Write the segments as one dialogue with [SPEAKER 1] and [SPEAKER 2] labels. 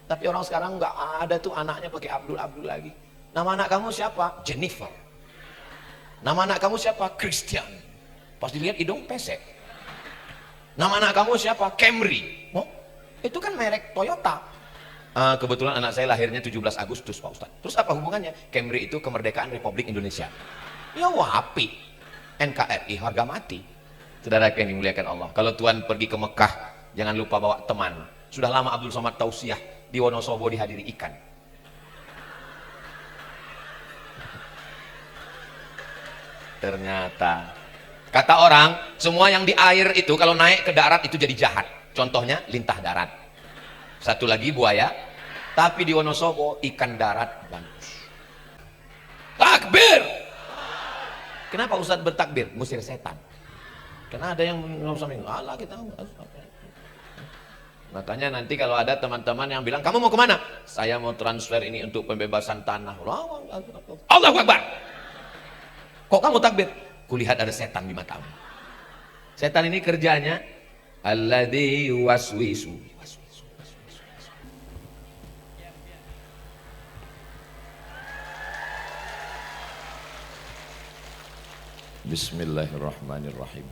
[SPEAKER 1] Tapi orang sekarang nggak ada tuh anaknya pakai Abdul Abdul lagi. Nama anak kamu siapa? Jennifer. Nama anak kamu siapa? Christian. Pas dilihat hidung pesek. Nama anak kamu siapa? Camry. Oh, itu kan merek Toyota. Kebetulan anak saya lahirnya 17 Agustus Pak Ustadz. Terus apa hubungannya? Camry itu kemerdekaan Republik Indonesia. Ya wapi. NKRI harga mati. Saudara yang dimuliakan Allah, kalau Tuhan pergi ke Mekah, jangan lupa bawa teman. Sudah lama Abdul Somad tausiah di Wonosobo dihadiri ikan. Ternyata kata orang, semua yang di air itu kalau naik ke darat itu jadi jahat. Contohnya lintah darat. Satu lagi buaya. Tapi di Wonosobo ikan darat bagus. Takbir. Kenapa Ustadz bertakbir? Musir setan. Karena ada yang ngomong, Allah kita. Makanya nanti kalau ada teman-teman yang bilang, kamu mau kemana? Saya mau transfer ini untuk pembebasan tanah. Allahu Akbar. Kok kamu takbir? Kulihat ada setan di matamu. Setan ini kerjanya alladzi waswisu. Bismillahirrahmanirrahim.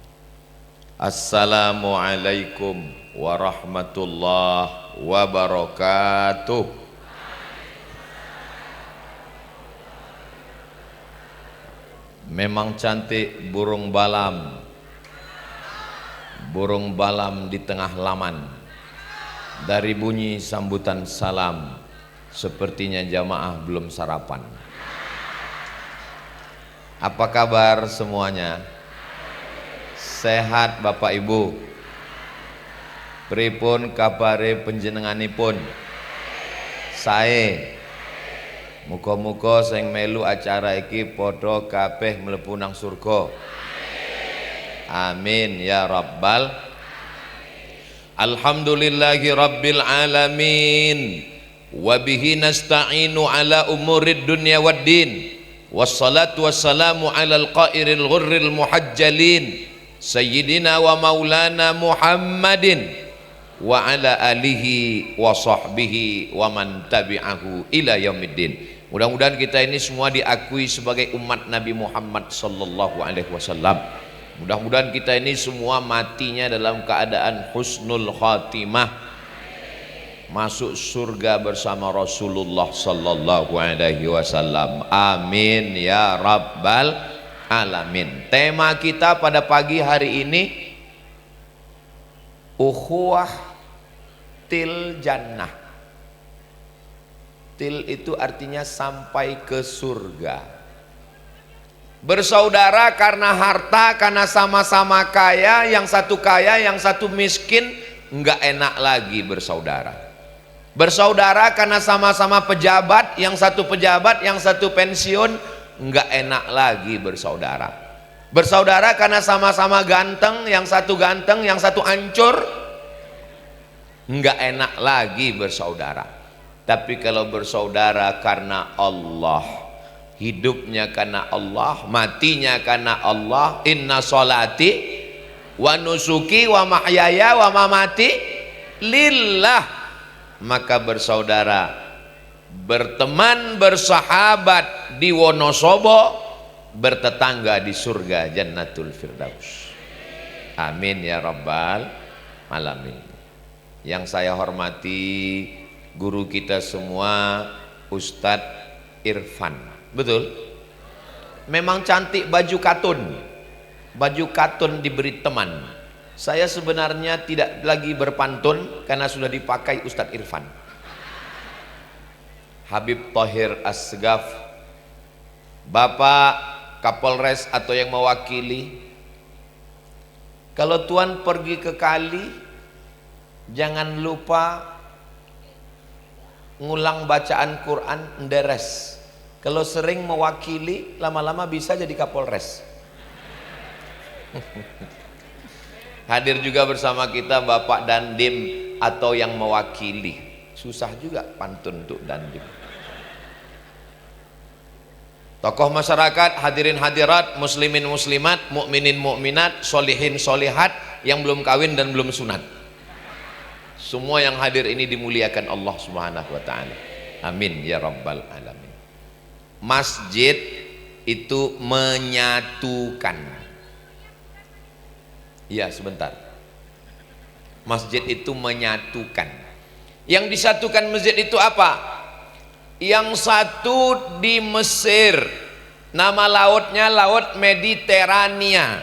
[SPEAKER 1] Assalamualaikum warahmatullahi wabarakatuh. Memang cantik burung balam. Burung balam di tengah laman. Dari bunyi sambutan salam, sepertinya jamaah belum sarapan. Apa kabar semuanya? Sehat Bapak Ibu? Pripun kabare panjenenganipun? Sae. Muga-muga sing melu acara iki padha kabeh mlebu nang surga. Amin ya rabbal. Alhamdulillahi rabbil alamin. Wa bihi nasta'inu ala umurid dunya waddin. Wassalatu wassalamu ala al-qairil ghurril muhajjalin Sayyidina wa maulana Muhammadin wa ala alihi wa sahbihi wa man tabi'ahu ila yaumiddin. Mudah-mudahan kita ini semua diakui sebagai umat Nabi Muhammad sallallahu alaihi wasallam. Mudah-mudahan kita ini semua matinya dalam keadaan husnul khatimah, masuk surga bersama Rasulullah sallallahu alaihi wasallam. Amin ya rabbal alamin. Tema kita pada pagi hari ini ukhuwah til jannah. Til itu artinya sampai ke surga. Bersaudara karena harta, karena sama-sama kaya, yang satu kaya, yang satu miskin, enggak enak lagi bersaudara. Bersaudara karena sama-sama pejabat, yang satu pejabat, yang satu pensiun, enggak enak lagi bersaudara. Bersaudara karena sama-sama ganteng, yang satu hancur, enggak enak lagi bersaudara. Tapi kalau bersaudara karena Allah, hidupnya karena Allah, matinya karena Allah, inna sholati wa nusuki wa mahyaya wa mamati lillah. Maka bersaudara, berteman, bersahabat di Wonosobo, bertetangga di surga Jannatul Firdaus. Amin ya rabbal alamin. Yang saya hormati guru kita semua, Ustadz Irfan. Betul? Memang cantik baju katun. Baju katun diberi teman. Saya sebenarnya tidak lagi berpantun karena sudah dipakai Ustadz Irfan. Habib Thohir Asgaf, Bapak Kapolres atau yang mewakili, kalau Tuan pergi ke kali, jangan lupa ngulang bacaan Quran nderes. Kalau sering mewakili, lama-lama bisa jadi Kapolres. Hadir juga bersama kita Bapak Dandim atau yang mewakili. Susah juga pantun untuk Dandim. Tokoh masyarakat, hadirin hadirat, muslimin muslimat, mukminin mukminat, solihin solihat, yang belum kawin dan belum sunat. Semua yang hadir ini dimuliakan Allah Subhanahu wa taala. Amin ya rabbal alamin. Masjid itu menyatukan. Ya, sebentar. Masjid itu menyatukan. Yang disatukan masjid itu apa? Yang satu di Mesir, nama lautnya Laut Mediterania.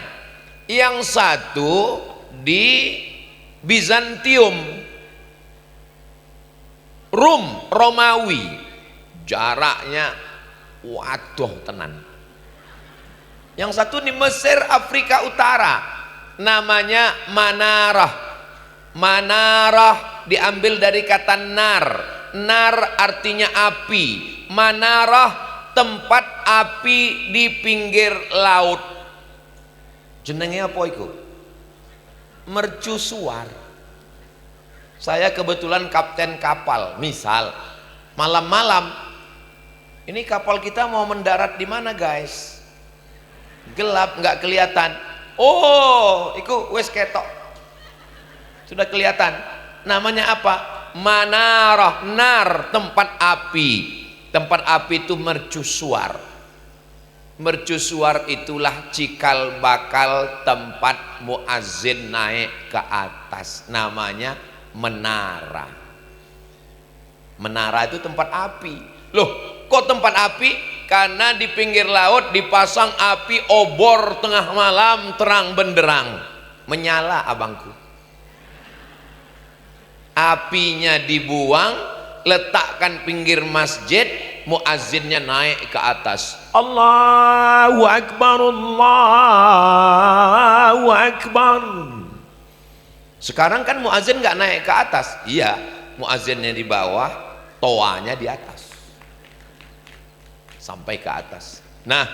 [SPEAKER 1] Yang satu di Bizantium, Romawi. Jaraknya waduh tenan. Yang satu di Mesir, Afrika Utara, namanya Manarah. Manarah diambil dari kata nar. Nar artinya api. Manarah tempat api di pinggir laut. Jenenge apa iku? Mercusuar. Saya kebetulan kapten kapal. Misal malam-malam ini kapal kita mau mendarat di mana guys? Gelap, nggak kelihatan. Oh, iku wes ketok. Sudah kelihatan. Namanya apa? Manarah, nar, tempat api. Tempat api itu mercusuar. Mercusuar itulah cikal bakal tempat muazzin naik ke atas. Namanya menara. Menara itu tempat api. Loh, kok tempat api? Karena di pinggir laut dipasang api obor tengah malam terang benderang. Menyala abangku. Apinya dibuang, letakkan pinggir masjid, muazzinnya naik ke atas. Allahu Akbar, Allahu Akbar. Sekarang kan muazzin nggak naik ke atas. Iya, muazzinnya di bawah, toanya di atas. Sampai ke atas. Nah,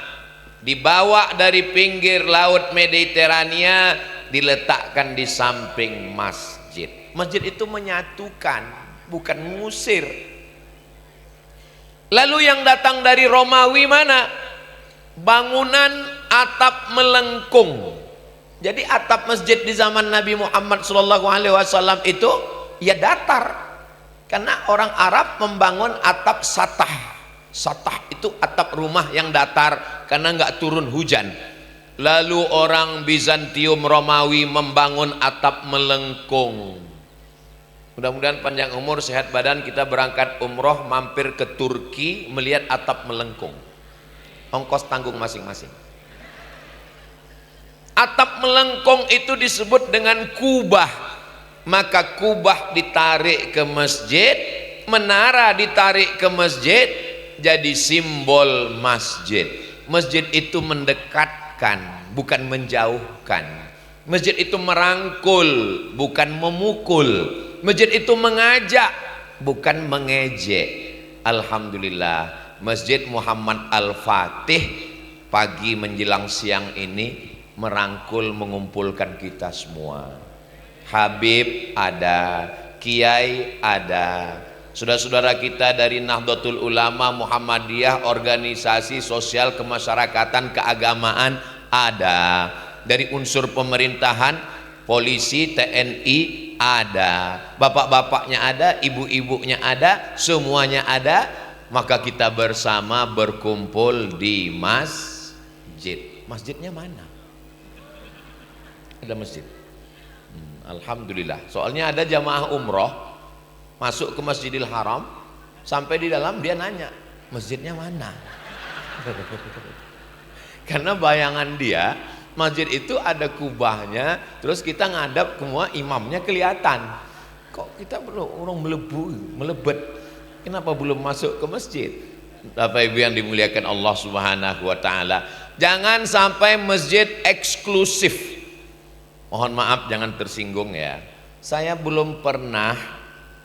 [SPEAKER 1] dibawa dari pinggir laut Mediterania, diletakkan di samping masjid. Masjid itu menyatukan, bukan mengusir. Lalu yang datang dari Romawi mana? Bangunan atap melengkung. Jadi atap masjid di zaman Nabi Muhammad SAW itu ya datar. Karena orang Arab membangun atap satah. Satah itu atap rumah yang datar karena nggak turun hujan. Lalu orang Bizantium Romawi membangun atap melengkung. Mudah-mudahan panjang umur, sehat badan, kita berangkat umroh mampir ke Turki melihat atap melengkung. Ongkos tanggung masing-masing. Atap melengkung itu disebut dengan kubah. Maka kubah ditarik ke masjid, menara ditarik ke masjid, jadi simbol masjid. Masjid itu mendekatkan, bukan menjauhkan. Masjid itu merangkul, bukan memukul. Masjid itu mengajak, bukan mengejek. Alhamdulillah, Masjid Muhammad Al-Fatih pagi menjelang siang ini merangkul, mengumpulkan kita semua. Habib ada, kiai ada, saudara-saudara kita dari Nahdlatul Ulama, Muhammadiyah, organisasi sosial kemasyarakatan, keagamaan ada, dari unsur pemerintahan, polisi, TNI ada, bapak-bapaknya ada, ibu-ibunya ada, semuanya ada. Maka kita bersama berkumpul di masjid. Masjidnya mana? Ada masjid. Alhamdulillah. Soalnya ada jamaah umroh masuk ke Masjidil Haram, sampai di dalam dia nanya, masjidnya mana? Karena bayangan dia masjid itu ada kubahnya, terus kita ngadap semua, imamnya kelihatan. Kok kita belum orang melebet, kenapa belum masuk ke masjid? Bapak Ibu yang dimuliakan Allah Subhanahu wa taala, jangan sampai masjid eksklusif. Mohon maaf jangan tersinggung ya. Saya belum pernah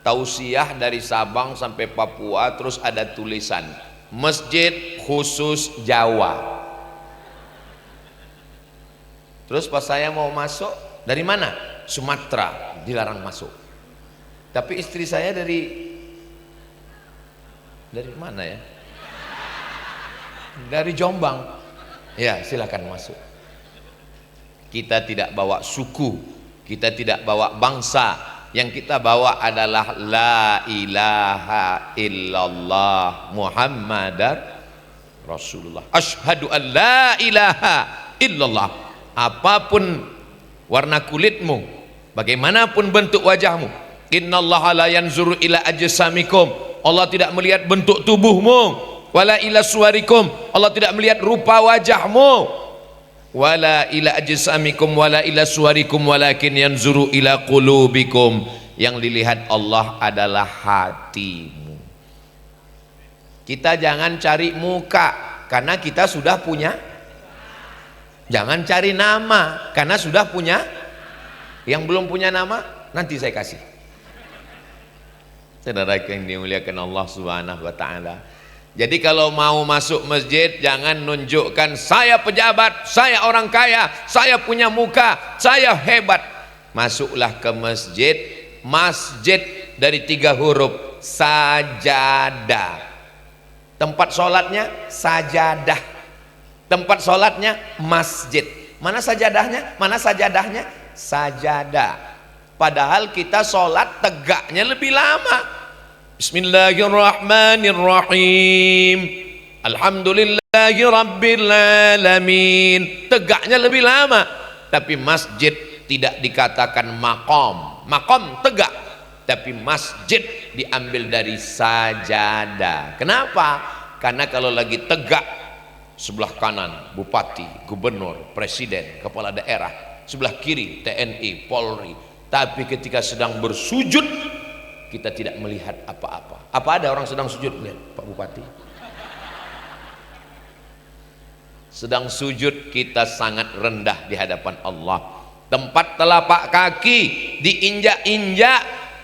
[SPEAKER 1] tausiah dari Sabang sampai Papua terus ada tulisan masjid khusus Jawa. Terus pas saya mau masuk, dari mana? Sumatera, dilarang masuk. Tapi istri saya dari mana ya? Dari Jombang. Ya, silakan masuk. Kita tidak bawa suku, kita tidak bawa bangsa. yang kita bawa adalah la ilaha illallah Muhammadar Rasulullah. Asyhadu an la ilaha illallah. Apapun warna kulitmu, bagaimanapun bentuk wajahmu, innallaha la yanzuru ila ajsamikum, Allah tidak melihat bentuk tubuhmu, wala ila suwarikum, Allah tidak melihat rupa wajahmu, wala ila ajsamikum wala ila suwarikum, walakin yanzuru ila qulubikum, yang dilihat Allah adalah hatimu. Kita jangan cari muka karena kita sudah punya, jangan cari nama karena sudah punya. Yang belum punya nama nanti saya kasih. Saudara yang dimuliakan Allah Subhanahu wa taala. Jadi kalau mau masuk masjid jangan nunjukkan saya pejabat, saya orang kaya, saya punya muka, saya hebat. Masuklah ke masjid, masjid dari 3 huruf, sajadah. Tempat sholatnya sajadah. Tempat sholatnya masjid. Mana sajadahnya? Mana sajadahnya? Sajadah. Padahal kita sholat tegaknya lebih lama. Bismillahirrahmanirrahim. Alhamdulillahi rabbil alamin. Tegaknya lebih lama. Tapi masjid tidak dikatakan maqam. Maqam tegak. Tapi masjid diambil dari sajadah. Kenapa? Karena kalau lagi tegak, sebelah kanan bupati, gubernur, presiden, kepala daerah, sebelah kiri TNI, Polri. Tapi ketika sedang bersujud kita tidak melihat apa-apa. Apa ada orang sedang sujud? Lihat Pak Bupati sedang sujud, kita sangat rendah di hadapan Allah. Tempat telapak kaki diinjak-injak,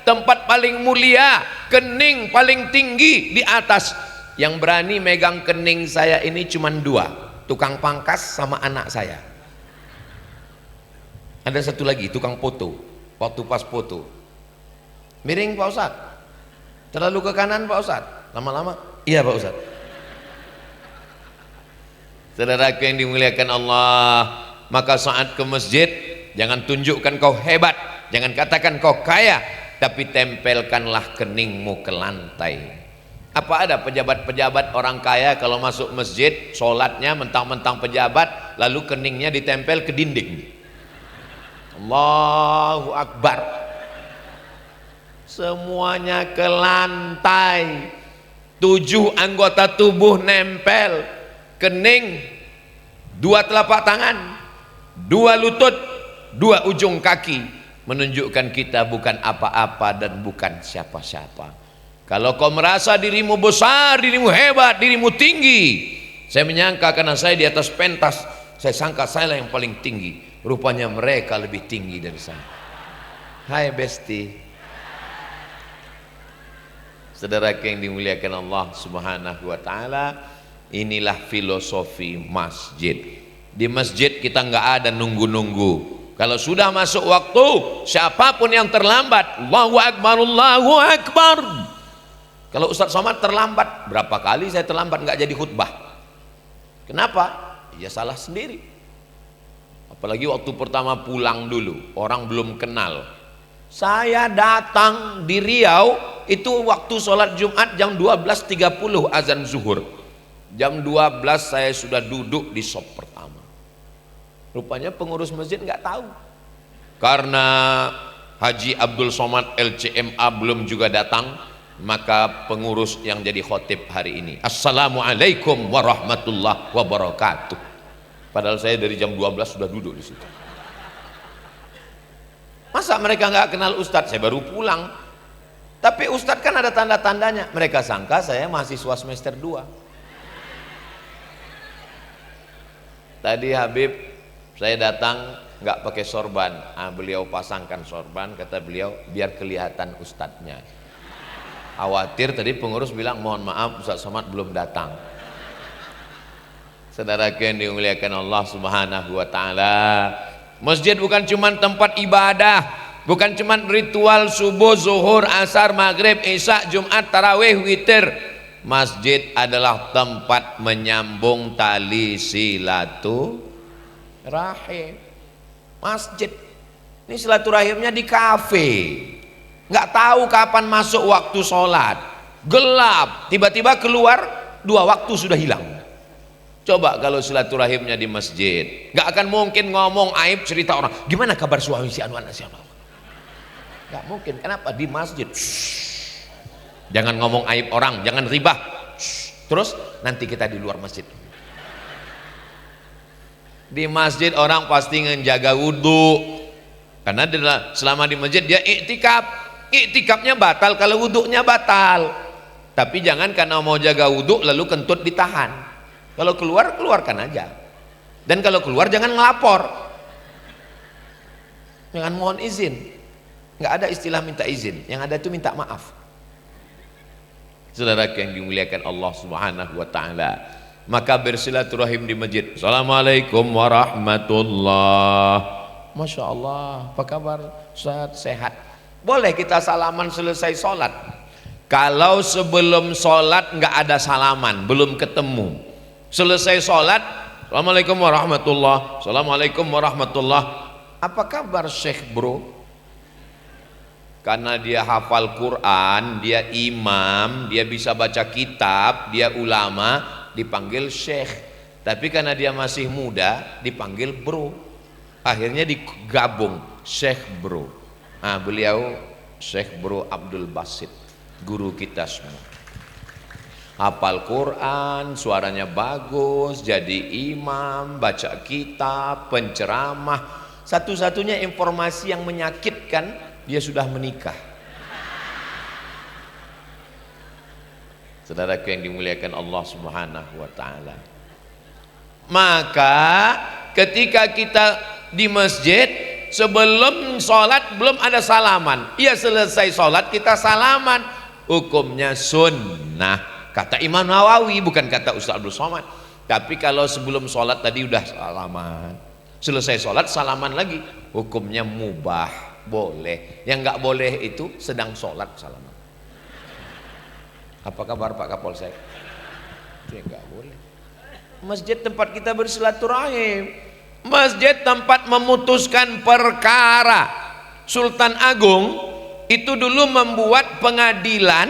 [SPEAKER 1] tempat paling mulia, kening paling tinggi di atas. Yang berani megang kening saya ini cuma 2, tukang pangkas sama anak saya. Ada satu lagi tukang foto, waktu pas foto miring Pak Ustadz, terlalu ke kanan Pak Ustadz, lama-lama iya Pak Ustadz. Saudaraku yang dimuliakan Allah, maka saat ke masjid jangan tunjukkan kau hebat, jangan katakan kau kaya, tapi tempelkanlah keningmu ke lantai. Apa ada pejabat-pejabat orang kaya kalau masuk masjid sholatnya mentang-mentang pejabat lalu keningnya ditempel ke dinding? Allahu Akbar. Semuanya ke lantai. 7 anggota tubuh nempel, kening, 2 telapak tangan, 2 lutut, 2 ujung kaki, menunjukkan kita bukan apa-apa dan bukan siapa-siapa. Kalau kau merasa dirimu besar, dirimu hebat, dirimu tinggi, saya menyangka karena saya di atas pentas, saya sangka saya yang paling tinggi. Rupanya mereka lebih tinggi dari saya. Hai Besti. Saudara yang dimuliakan Allah Subhanahu wa taala, inilah filosofi masjid. Di masjid kita nggak ada nunggu-nunggu. Kalau sudah masuk waktu, siapapun yang terlambat, Allahu Akbar, Allahu Akbar. Kalau Ustadz Somad terlambat, berapa kali saya terlambat nggak jadi khutbah. Kenapa? Ya salah sendiri. Apalagi waktu pertama pulang dulu, orang belum kenal. Saya datang di Riau itu waktu sholat Jumat jam 12.30 azan zuhur. Jam 12 saya sudah duduk di sop pertama. Rupanya pengurus masjid nggak tahu. Karena Haji Abdul Somad LCMA belum juga datang, maka pengurus yang jadi khotib hari ini, Assalamualaikum warahmatullahi wabarakatuh. Padahal saya dari jam 12 sudah duduk di situ. Masa mereka nggak kenal Ustadz? Saya baru pulang. Tapi Ustadz kan ada tanda-tandanya. Mereka sangka saya mahasiswa semester 2. Tadi Habib, saya datang nggak pakai sorban. Beliau pasangkan sorban, kata beliau biar kelihatan Ustadznya. Khawatir tadi pengurus bilang mohon maaf Ustadz Somad belum datang. Saudara yang dimuliakan Allah Subhanahu wa taala, masjid bukan cuma tempat ibadah, bukan cuma ritual subuh, zuhur, asar, maghrib, isya, Jumat, tarawih, witir. Masjid adalah tempat menyambung tali silaturahim. Masjid ini silaturahimnya di kafe, nggak tahu kapan masuk waktu sholat, gelap, tiba-tiba keluar 2 waktu sudah hilang. Coba kalau silaturahimnya di masjid, nggak akan mungkin ngomong aib cerita orang, gimana kabar suami si anu anak si anu. Nggak mungkin. Kenapa? Di masjid. Jangan ngomong aib orang, jangan ribah. Terus nanti kita di luar masjid. Di masjid orang pasti menjaga wudhu, karena selama di masjid dia iktikaf. Iktikafnya batal kalau wudhunya batal. Tapi jangan karena mau jaga wudhu lalu kentut ditahan. Kalau keluar, keluarkan aja. Dan kalau keluar jangan ngelapor, jangan mohon izin. Nggak ada istilah minta izin, yang ada itu minta maaf. Saudara yang dimuliakan Allah Subhanahu wa taala, maka bersilaturahim di masjid. Assalamualaikum warahmatullah. Masya Allah, apa kabar Ustaz? Sehat. Boleh kita salaman selesai sholat. Kalau sebelum sholat nggak ada salaman, belum ketemu, selesai sholat, Assalamualaikum warahmatullah, Assalamualaikum warahmatullah, apa kabar Syekh bro? Karena dia hafal Quran, dia imam, dia bisa baca kitab, dia ulama, dipanggil Syekh. Tapi karena dia masih muda, dipanggil bro. Akhirnya digabung Syekh bro. Nah, beliau Syekh bro Abdul Basit, guru kita semua. Hafal Quran, suaranya bagus, jadi imam, baca kitab, penceramah. Satu-satunya informasi yang menyakitkan, dia sudah menikah. Saudaraku yang dimuliakan Allah Subhanahu wa taala. Maka ketika kita di masjid, sebelum sholat belum ada salaman, iya selesai sholat kita salaman, hukumnya sunnah, kata Imam Nawawi, bukan kata Ustaz Abdul Somad. Tapi kalau sebelum sholat tadi udah salaman, selesai sholat salaman lagi, hukumnya mubah, boleh. Yang nggak boleh itu sedang sholat salaman. Apa kabar Pak Kapolsek? Itu yang nggak boleh. Masjid tempat kita bersilaturahim, masjid tempat memutuskan perkara. Sultan Agung itu dulu membuat pengadilan,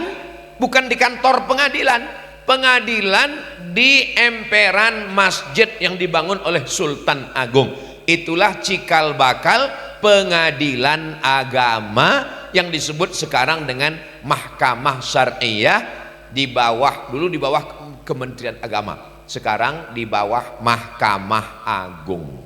[SPEAKER 1] bukan di kantor pengadilan, pengadilan di emperan masjid yang dibangun oleh Sultan Agung. Itulah cikal bakal pengadilan agama yang disebut sekarang dengan Mahkamah Syariah, di bawah, dulu di bawah Kementerian Agama, sekarang di bawah Mahkamah Agung.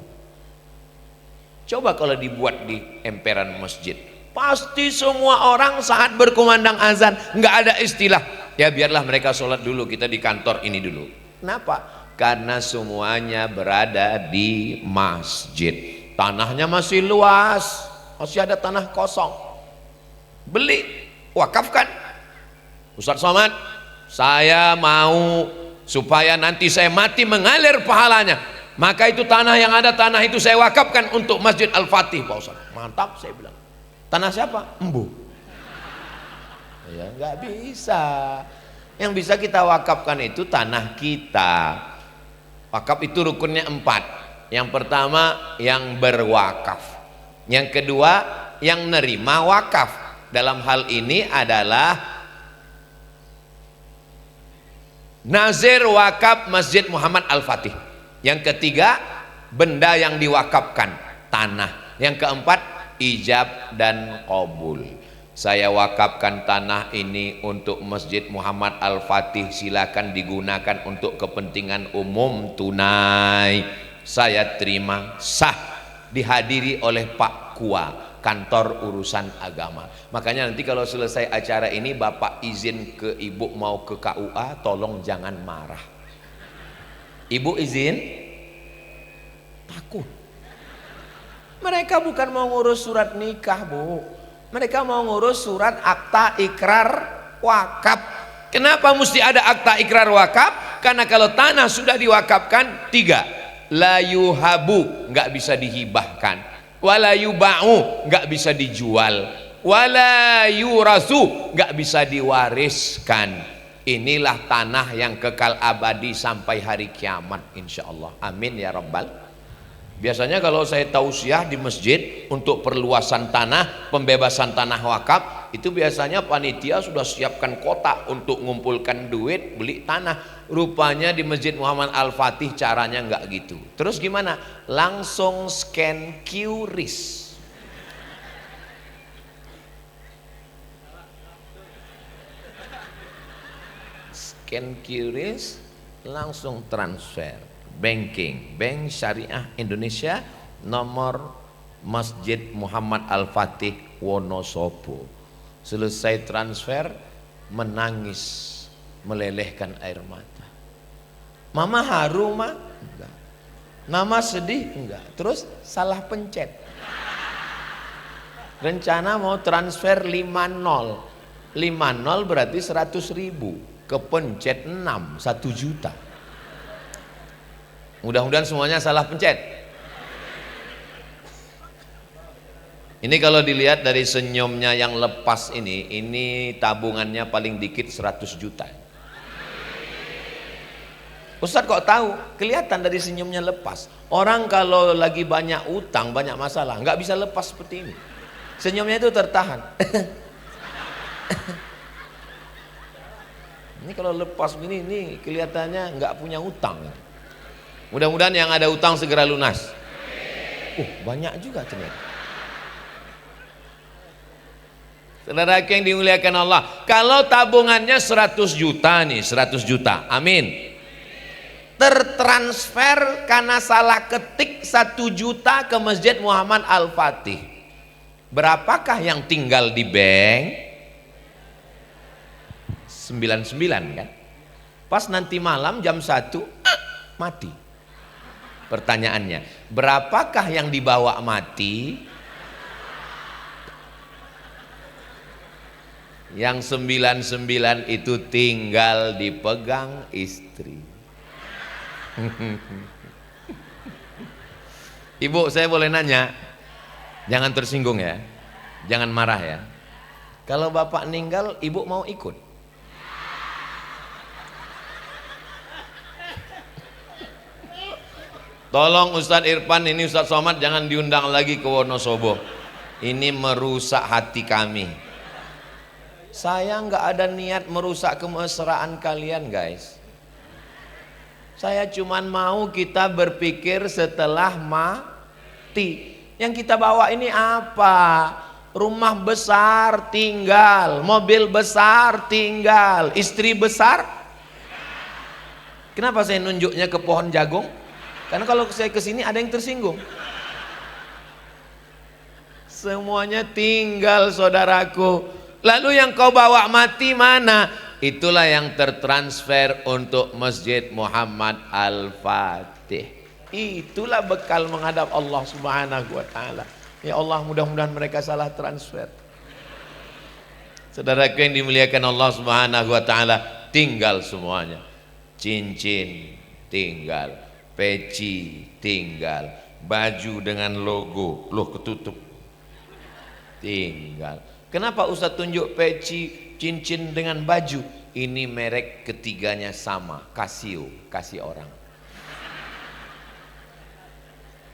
[SPEAKER 1] Coba kalau dibuat di emperan masjid, pasti semua orang saat berkumandang azan nggak ada istilah, ya biarlah mereka sholat dulu, kita di kantor ini dulu. Kenapa? Karena semuanya berada di masjid. Tanahnya masih luas, masih ada tanah kosong, beli, wakafkan. Ustaz Somad, saya mau supaya nanti saya mati mengalir pahalanya, maka itu tanah yang ada, tanah itu saya wakafkan untuk Masjid Al-Fatih. Pak Ustaz, mantap, saya bilang. Tanah siapa? Embu. Ya nggak bisa. Yang bisa kita wakafkan itu tanah kita. Wakaf itu rukunnya 4. Yang pertama yang berwakaf, yang kedua yang nerima wakaf. Dalam hal ini adalah nazir wakaf Masjid Muhammad Al-Fatih. Yang ketiga benda yang diwakafkan, tanah. Yang keempat ijab dan qabul. Saya wakafkan tanah ini untuk Masjid Muhammad Al-Fatih, silakan digunakan untuk kepentingan umum tunai. Saya terima, sah, dihadiri oleh Pak Kua, kantor urusan agama. Makanya nanti kalau selesai acara ini Bapak izin ke Ibu mau ke KUA, tolong jangan marah. Ibu izin? Takut. Mereka bukan mau ngurus surat nikah, Bu. Mereka mau ngurus surat akta ikrar wakaf. Kenapa mesti ada akta ikrar wakaf? Karena kalau tanah sudah diwakafkan, 3, la yuhabu, nggak bisa dihibahkan, wala yuba'u, nggak bisa dijual, wala yurasu, nggak bisa diwariskan. Inilah tanah yang kekal abadi sampai hari kiamat, insya Allah. Amin ya rabbal. Biasanya kalau saya tausiah di masjid untuk perluasan tanah, pembebasan tanah wakaf, itu biasanya panitia sudah siapkan kotak untuk ngumpulkan duit beli tanah. Rupanya di Masjid Muhammad Al-Fatih caranya nggak gitu. Terus gimana? Langsung scan QRIS. Scan QRIS, langsung transfer. Banking, Bank Syariah Indonesia, nomor Masjid Muhammad Al-Fatih Wonosobo. Selesai transfer, menangis, melelehkan air mata. Mama haru, Ma? Enggak. Mama sedih? Enggak. Terus salah pencet. Rencana mau transfer 50. 50 berarti 100.000. Kepencet 6, 1 juta. Mudah-mudahan semuanya salah pencet. Ini kalau dilihat dari senyumnya yang lepas ini tabungannya paling dikit 100 juta. Ustadz kok tahu? Kelihatan dari senyumnya lepas. Orang kalau lagi banyak utang, banyak masalah, nggak bisa lepas seperti ini. Senyumnya itu tertahan. Ini kalau lepas begini, ini kelihatannya nggak punya utang. Mudah-mudahan yang ada utang segera lunas. Banyak juga ternyata. Saudara yang dimuliakan Allah, kalau tabungannya 100 juta nih, 100 juta, amin. Tertransfer karena salah ketik 1 juta ke Masjid Muhammad Al-Fatih. Berapakah yang tinggal di bank? 99 kan? Pas nanti malam jam 1 mati. Pertanyaannya, berapakah yang dibawa mati? Yang 99 itu tinggal dipegang istri. Ibu, saya boleh nanya? Jangan tersinggung ya, jangan marah ya. Kalau bapak meninggal, ibu mau ikut? Tolong Ustadz Irfan, ini Ustadz Somad jangan diundang lagi ke Wonosobo. Ini merusak hati kami. Saya nggak ada niat merusak kemesraan kalian guys. Saya cuman mau kita berpikir setelah mati. Yang kita bawa ini apa? Rumah besar tinggal, mobil besar tinggal, istri besar. Kenapa saya nunjuknya ke pohon jagung? Karena kalau saya kesini ada yang tersinggung. Semuanya tinggal saudaraku. Lalu yang kau bawa mati mana? Itulah yang tertransfer untuk Masjid Muhammad Al-Fatih. Itulah bekal menghadap Allah Subhanahu wa ta'ala. Ya Allah, mudah-mudahan mereka salah transfer. Saudaraku yang dimuliakan Allah Subhanahu wa ta'ala, tinggal semuanya. Cincin tinggal, peci tinggal, baju dengan logo, loh ketutup, tinggal. Kenapa Ustaz tunjuk peci, cincin dengan baju? Ini merek ketiganya sama, Casio, kasih orang.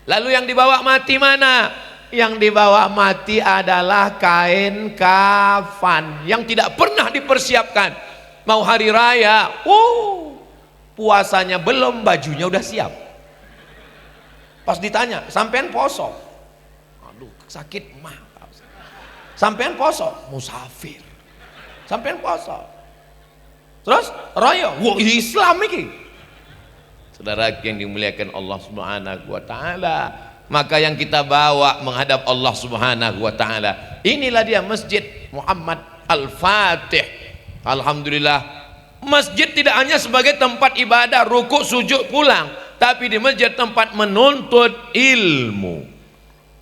[SPEAKER 1] Lalu yang dibawa mati mana? Yang dibawa mati adalah kain kafan yang tidak pernah dipersiapkan. Mau hari raya, puasanya belum, bajunya udah siap. Pas ditanya, sampean poso? Aduh, sakit mah. Sampean poso? Musafir. Sampean poso. Terus raya, wah Islam iki. Saudara yang dimuliakan Allah Subhanahu wa ta'ala, maka yang kita bawa menghadap Allah Subhanahu wa ta'ala, inilah dia Masjid Muhammad Al-Fatih. Alhamdulillah, masjid tidak hanya sebagai tempat ibadah, rukuk, sujud, pulang, tapi di masjid tempat menuntut ilmu.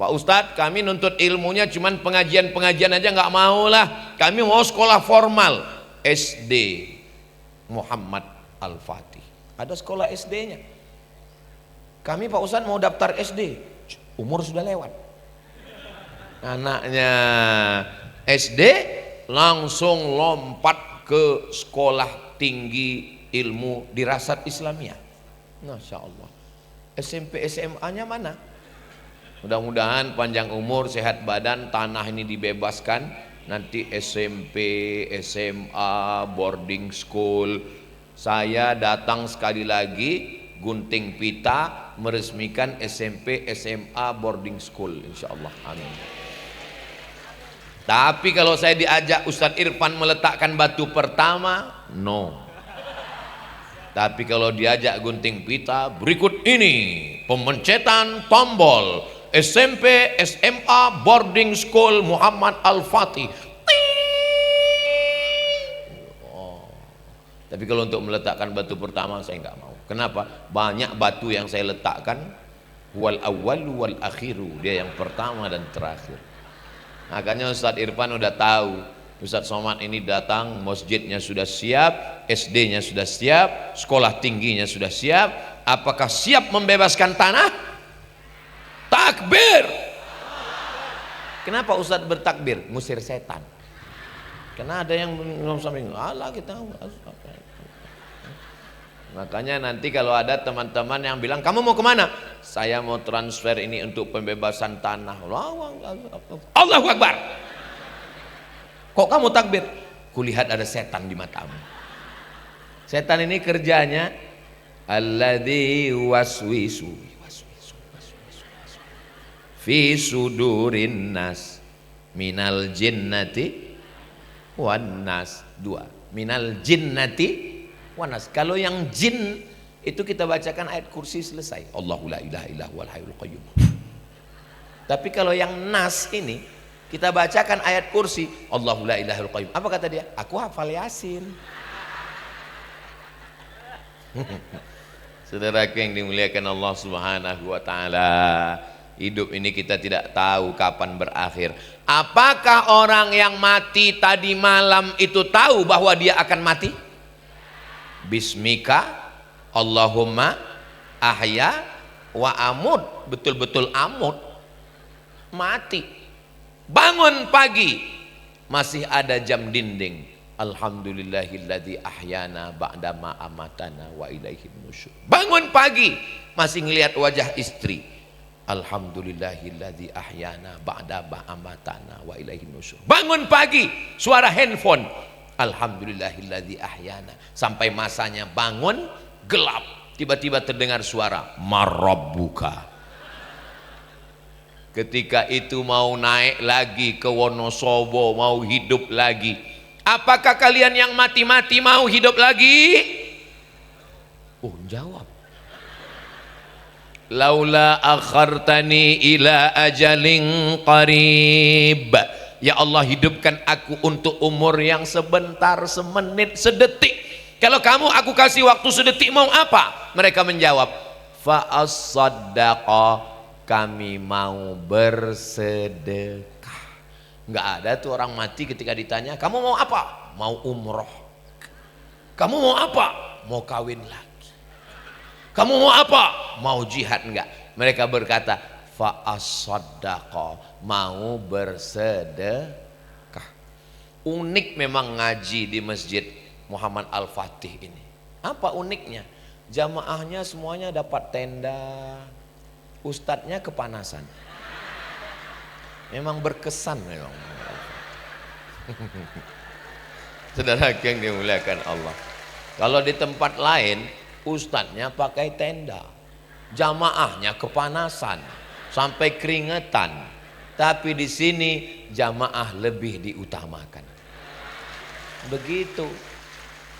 [SPEAKER 1] Pak Ustadz, kami nuntut ilmunya cuman pengajian-pengajian aja nggak mau lah. Kami mau sekolah formal. SD Muhammad Al-Fatih. Ada sekolah SD-nya. Kami Pak Ustadz mau daftar SD. Umur sudah lewat. Anaknya SD langsung lompat ke sekolah tinggi ilmu Dirasat Islamiyah. Masya Allah. SMP SMA-nya mana? Mudah-mudahan panjang umur, sehat badan, tanah ini dibebaskan, nanti SMP, SMA, boarding school. Saya datang sekali lagi gunting pita meresmikan SMP, SMA, boarding school, insya Allah, amin. Tapi kalau saya diajak Ustadz Irfan meletakkan batu pertama, no. Tapi kalau diajak gunting pita, berikut ini pemencetan tombol SMP, SMA, boarding school Muhammad Al-Fatih. Tapi kalau untuk meletakkan batu pertama saya nggak mau. Kenapa? Banyak batu yang saya letakkan, wal awwalu wal akhiru, dia yang pertama dan terakhir. Makanya Ustadz Irfan udah tahu, Ustadz Somad ini datang, masjidnya sudah siap, SD-nya sudah siap, sekolah tingginya sudah siap. Apakah siap membebaskan tanah? Takbir. Kenapa Ustadz bertakbir? Musir setan. Karena ada yang ngomong Allah kita. Makanya nanti kalau ada teman-teman yang bilang kamu mau kemana? Saya mau transfer ini untuk pembebasan tanah. Allahu Akbar. Kok kamu takbir? Kulihat ada setan di matamu. Setan ini kerjanya alladzi waswisu fi sudurin nas minal jinnati wan nas. Dua, minal jinnati wanas. Kalau yang jin itu kita bacakan ayat kursi selesai. Allahu la ilaha illa huwal hayyul qayyum. Tapi kalau yang nas ini kita bacakan ayat kursi, Allahu la ilaha illa qayyum. Apa kata dia? Aku hafal Yasin. Saudaraku yang dimuliakan Allah Subhanahu wa taala, hidup ini kita tidak tahu kapan berakhir. Apakah orang yang mati tadi malam itu tahu bahwa dia akan mati? Bismika Allahumma ahya wa amut, betul-betul amut, mati. Bangun pagi masih ada jam dinding, alhamdulillahilladzi ahyana ba'dama amatana wa ilaihin nusyur. Bangun pagi masih ngelihat wajah istri, alhamdulillahilladzi ahyana ba'dama amatana wa ilaihin nusyur. Bangun pagi suara handphone, alhamdulillahilladzi ahyana. Sampai masanya bangun gelap, tiba-tiba terdengar suara marabbuka. Ketika itu mau naik lagi ke Wonosobo, mau hidup lagi. Apakah kalian yang mati-mati mau hidup lagi? Oh, jawab. Laula akhartani ila ajalin qarib. Ya Allah, hidupkan aku untuk umur yang sebentar, semenit, sedetik. Kalau kamu aku kasih waktu sedetik mau apa? Mereka menjawab, fa as-saddaqa, kami mau bersedekah. Enggak ada tuh orang mati ketika ditanya, kamu mau apa? Mau umroh. Kamu mau apa? Mau kawin lagi. Kamu mau apa? Mau jihad. Enggak. Mereka berkata, fa as-saddaqa, mau bersedekah. Unik memang ngaji di Masjid Muhammad Al-Fatih ini. Apa uniknya? Jamaahnya semuanya dapat tenda, ustadznya kepanasan. Memang berkesan memang. Saudara yang dimuliakan Allah, kalau di tempat lain ustadznya pakai tenda, jamaahnya kepanasan sampai keringetan. Tapi di sini jamaah lebih diutamakan. Begitu.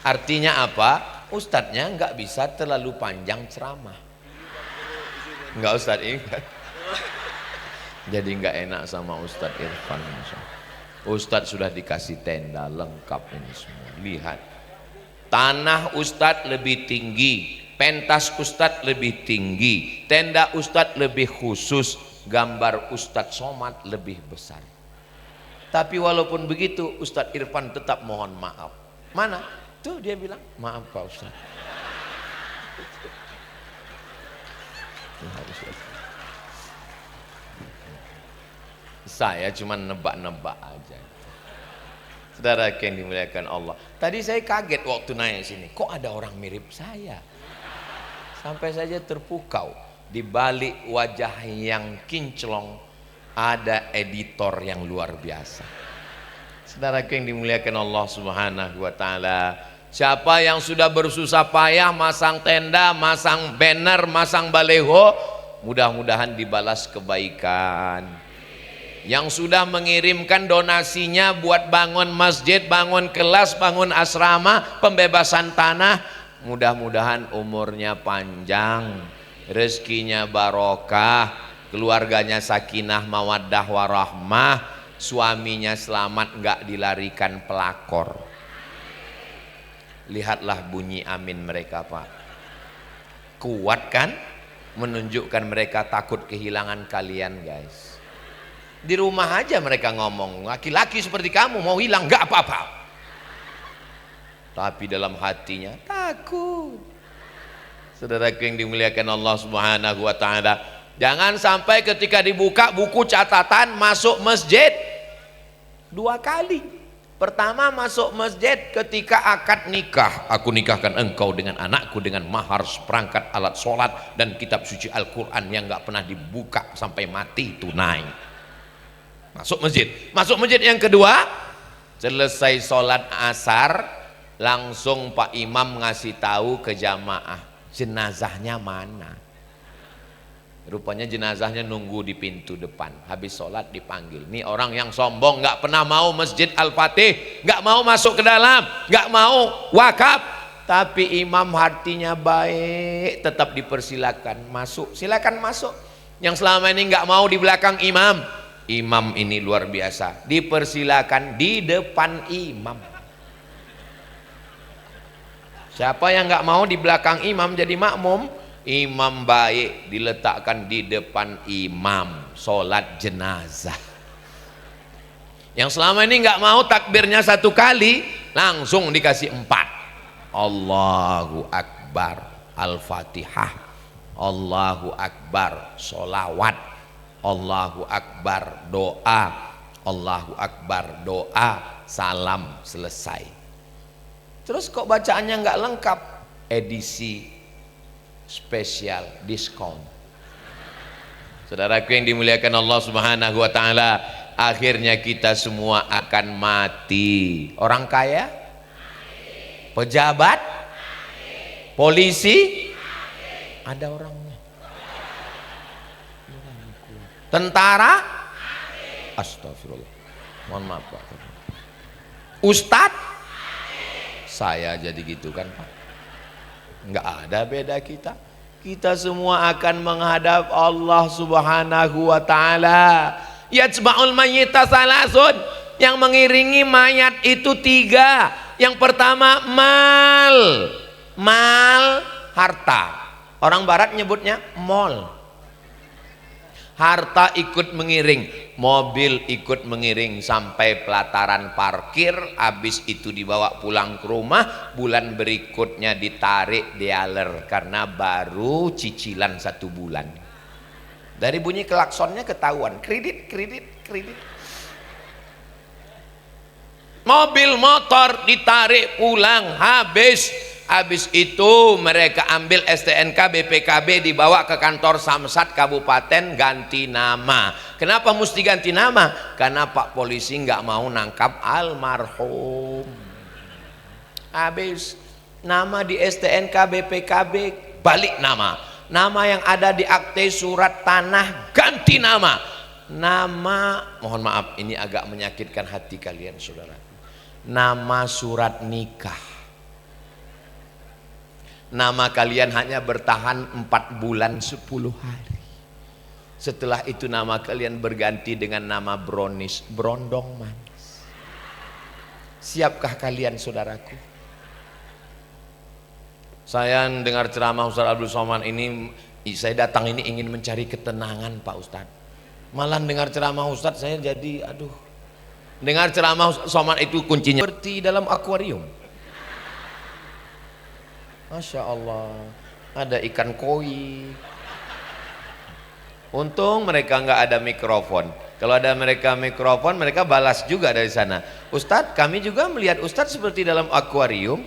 [SPEAKER 1] Artinya apa? Ustadznya nggak bisa terlalu panjang ceramah. Nggak Ustadz ingat. Jadi nggak enak sama Ustadz Irfan. Ustadz sudah dikasih tenda lengkap ini semua. Lihat, tanah Ustadz lebih tinggi, pentas Ustadz lebih tinggi, tenda Ustadz lebih khusus, gambar Ustadz Somad lebih besar. Tapi walaupun begitu Ustadz Irfan tetap mohon maaf. Mana? Tuh dia bilang, maaf Pak Ustadz. Saya cuma nebak-nebak aja. Saudara yang dimuliakan Allah, tadi saya kaget waktu naik sini, kok ada orang mirip saya? Sampai saja terpukau. Di balik wajah yang kinclong ada editor yang luar biasa. Saudaraku yang dimuliakan Allah Subhanahu wa taala, siapa yang sudah bersusah payah masang tenda, masang banner, masang baleho, mudah-mudahan dibalas kebaikan. Yang sudah mengirimkan donasinya buat bangun masjid, bangun kelas, bangun asrama, pembebasan tanah, mudah-mudahan umurnya panjang, rezekinya barokah, keluarganya sakinah mawaddah warahmah, suaminya selamat, nggak dilarikan pelakor. Lihatlah bunyi amin mereka, Pak. Kuat kan? Menunjukkan mereka takut kehilangan kalian, guys. Di rumah aja mereka ngomong, laki-laki seperti kamu mau hilang nggak apa-apa. Tapi dalam hatinya takut. Saudaraku yang dimuliakan Allah Subhanahu wa taala, jangan sampai ketika dibuka buku catatan masuk masjid 2 kali. Pertama masuk masjid ketika akad nikah, aku nikahkan engkau dengan anakku dengan mahar seperangkat alat sholat dan kitab suci Al-Quran yang nggak pernah dibuka sampai mati tunai. Masuk masjid. Masuk masjid yang kedua, selesai sholat asar langsung Pak Imam ngasih tahu ke jamaah jenazahnya mana. Rupanya jenazahnya nunggu di pintu depan. Habis sholat dipanggil. Ini orang yang sombong, nggak pernah mau masjid Al-Fatih, nggak mau masuk ke dalam, nggak mau wakaf. Tapi imam hatinya baik, tetap dipersilakan masuk. Silakan masuk. Yang selama ini nggak mau di belakang imam, imam ini luar biasa, dipersilakan di depan imam. Siapa yang nggak mau di belakang imam jadi makmum, imam baik diletakkan di depan imam, sholat jenazah. Yang selama ini nggak mau takbirnya 1 kali, langsung dikasih 4. Allahu Akbar, Al-Fatihah, Allahu Akbar, sholawat, Allahu Akbar, doa, Allahu Akbar, doa, salam, selesai. Terus kok bacaannya nggak lengkap? Edisi spesial diskon. Saudaraku yang dimuliakan Allah Subhanahu wa taala, akhirnya kita semua akan mati. Orang kaya, pejabat, polisi, ada orangnya. Tentara, astagfirullah, mohon maaf Pak. Ustadz, saya jadi gitu kan Pak. Nggak ada beda kita. Kita semua akan menghadap Allah Subhanahu wa taala. Yajma'ul mayyita salasun, yang mengiringi mayat itu 3. Yang pertama mal, harta. Orang barat nyebutnya mall. Harta ikut mengiring, mobil ikut mengiring sampai pelataran parkir, habis itu dibawa pulang ke rumah, bulan berikutnya ditarik dialer karena baru cicilan 1 bulan. Dari bunyi klaksonnya ketahuan, kredit. Mobil motor ditarik pulang, habis itu mereka ambil STNK BPKB, dibawa ke kantor Samsat kabupaten, ganti nama. Kenapa mesti ganti nama? Karena Pak polisi nggak mau nangkap almarhum. Habis nama di STNK BPKB balik nama. Nama yang ada di akte surat tanah ganti nama. Nama, mohon maaf ini agak menyakitkan hati kalian saudara. Nama surat nikah. Nama kalian hanya bertahan 4 bulan 10 hari. Setelah itu nama kalian berganti dengan nama Bronis, berondong manis. Siapkah kalian saudaraku? Saya dengar ceramah Ustaz Abdul Somad ini, saya datang ini ingin mencari ketenangan Pak Ustadz. Malah dengar ceramah Ustadz saya jadi dengar ceramah Ustaz Somad itu kuncinya seperti dalam akuarium. Masya Allah, ada ikan koi. Untung mereka nggak ada mikrofon. Kalau ada mereka mikrofon, mereka balas juga dari sana. Ustadz, kami juga melihat Ustadz seperti dalam akuarium.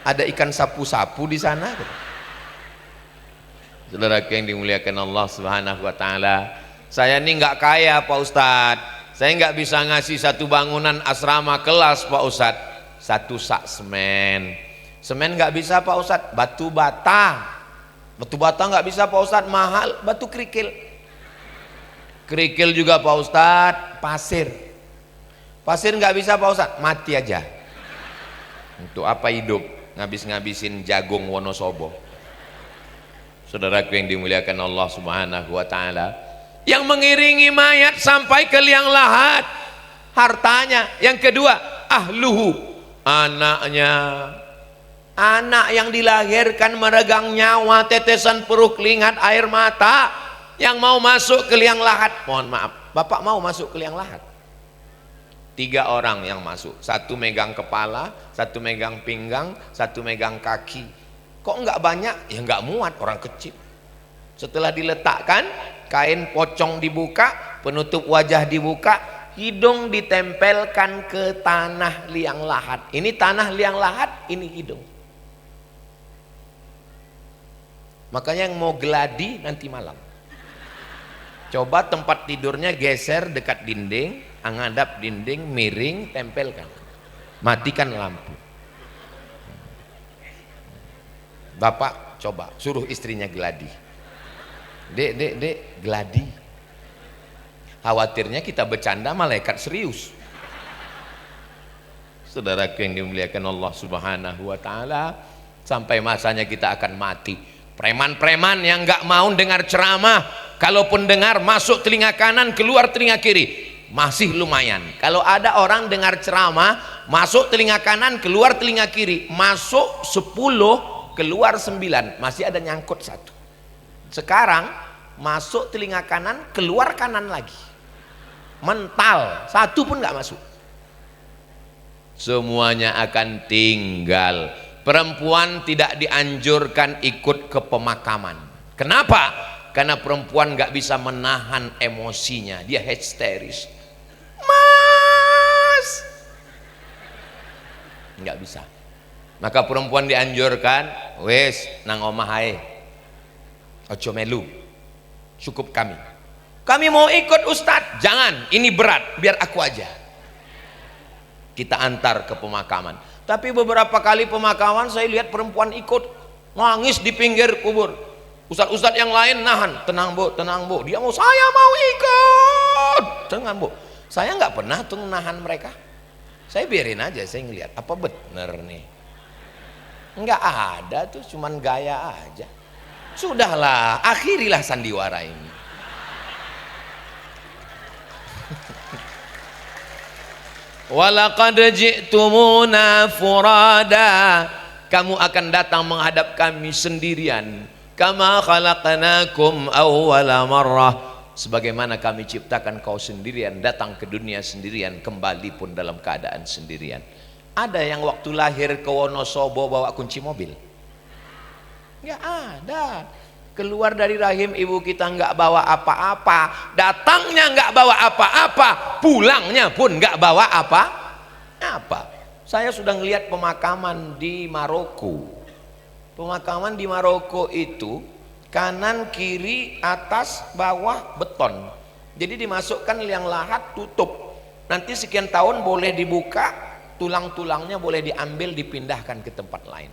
[SPEAKER 1] Ada ikan sapu-sapu di sana. Saudara yang dimuliakan Allah Subhanahu wa taala, saya ini nggak kaya Pak Ustadz. Saya nggak bisa ngasih satu bangunan asrama kelas Pak Ustadz, satu sak semen. Semen nggak bisa Pak Ustadz, batu bata. Batu bata nggak bisa Pak Ustadz, mahal. Batu kerikil. Kerikil juga Pak Ustadz, pasir. Pasir nggak bisa Pak Ustadz, mati aja. Untuk apa hidup ngabis-ngabisin jagung Wonosobo? Saudaraku yang dimuliakan Allah Subhanahu wa taala, yang mengiringi mayat sampai ke liang lahat hartanya. Yang kedua, ahluhu, anaknya. Anak yang dilahirkan meregang nyawa, tetesan perut, keringat, air mata, yang mau masuk ke liang lahat. Mohon maaf, Bapak mau masuk ke liang lahat? 3 orang yang masuk, satu megang kepala, satu megang pinggang, satu megang kaki. Kok enggak banyak? Ya enggak muat, orang kecil. Setelah diletakkan, kain pocong dibuka, penutup wajah dibuka, hidung ditempelkan ke tanah liang lahat. Ini tanah liang lahat, ini hidung. Makanya yang mau geladi nanti malam, coba tempat tidurnya geser dekat dinding, ngadap dinding, miring, tempelkan, matikan lampu. Bapak coba suruh istrinya geladi. Dek, geladi. Khawatirnya kita bercanda, malaikat serius. Saudaraku yang dimuliakan Allah Subhanahu wa taala, sampai masanya kita akan mati. Preman-preman yang nggak mau dengar ceramah, kalaupun dengar masuk telinga kanan, keluar telinga kiri, masih lumayan. Kalau ada orang dengar ceramah, masuk telinga kanan, keluar telinga kiri, masuk 10, keluar 9, masih ada nyangkut 1. Sekarang masuk telinga kanan, keluar kanan lagi, mental 1 pun nggak masuk. Semuanya akan tinggal. Perempuan tidak dianjurkan ikut ke pemakaman. Kenapa? Karena perempuan nggak bisa menahan emosinya, dia histeris. Mas, nggak bisa. Maka perempuan dianjurkan, wes nang omah ae, ojo melu, cukup kami. Kami mau ikut Ustadz, jangan, ini berat, biar aku aja. Kita antar ke pemakaman. Tapi beberapa kali pemakaman saya lihat perempuan ikut, nangis di pinggir kubur. Ustadz-ustadz yang lain nahan, tenang bu, dia mau, saya mau ikut, tenang bu. Saya nggak pernah tuh nahan mereka, saya biarin aja, saya ngeliat apa bener nih. Nggak ada tuh, cuman gaya aja. Sudahlah, akhirilah sandiwara ini. Walaqad ji'tumuna furada, kamu akan datang menghadap kami sendirian. Kama khalaqnakum awwala marrah, sebagaimana kami ciptakan kau sendirian, datang ke dunia sendirian, kembali pun dalam keadaan sendirian. Ada yang waktu lahir ke Wonosobo bawa kunci mobil? Nggak ada. Keluar dari rahim ibu kita nggak bawa apa-apa, datangnya nggak bawa apa-apa, pulangnya pun nggak bawa apa-apa. Saya sudah ngelihat pemakaman di Maroko. Pemakaman di Maroko itu kanan kiri atas bawah beton, jadi dimasukkan liang lahat, tutup, nanti sekian tahun boleh dibuka, tulang-tulangnya boleh diambil, dipindahkan ke tempat lain.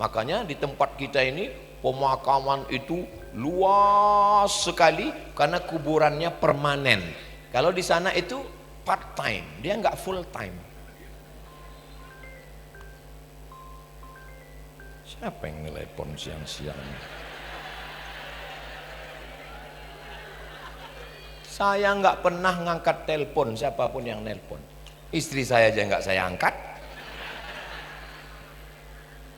[SPEAKER 1] Makanya di tempat kita ini pemakaman itu luas sekali karena kuburannya permanen. Kalau di sana itu part time, dia nggak full time. Siapa yang telepon siang-siang? Saya nggak pernah ngangkat telepon, siapapun yang nelpon. Istri saya aja nggak saya angkat.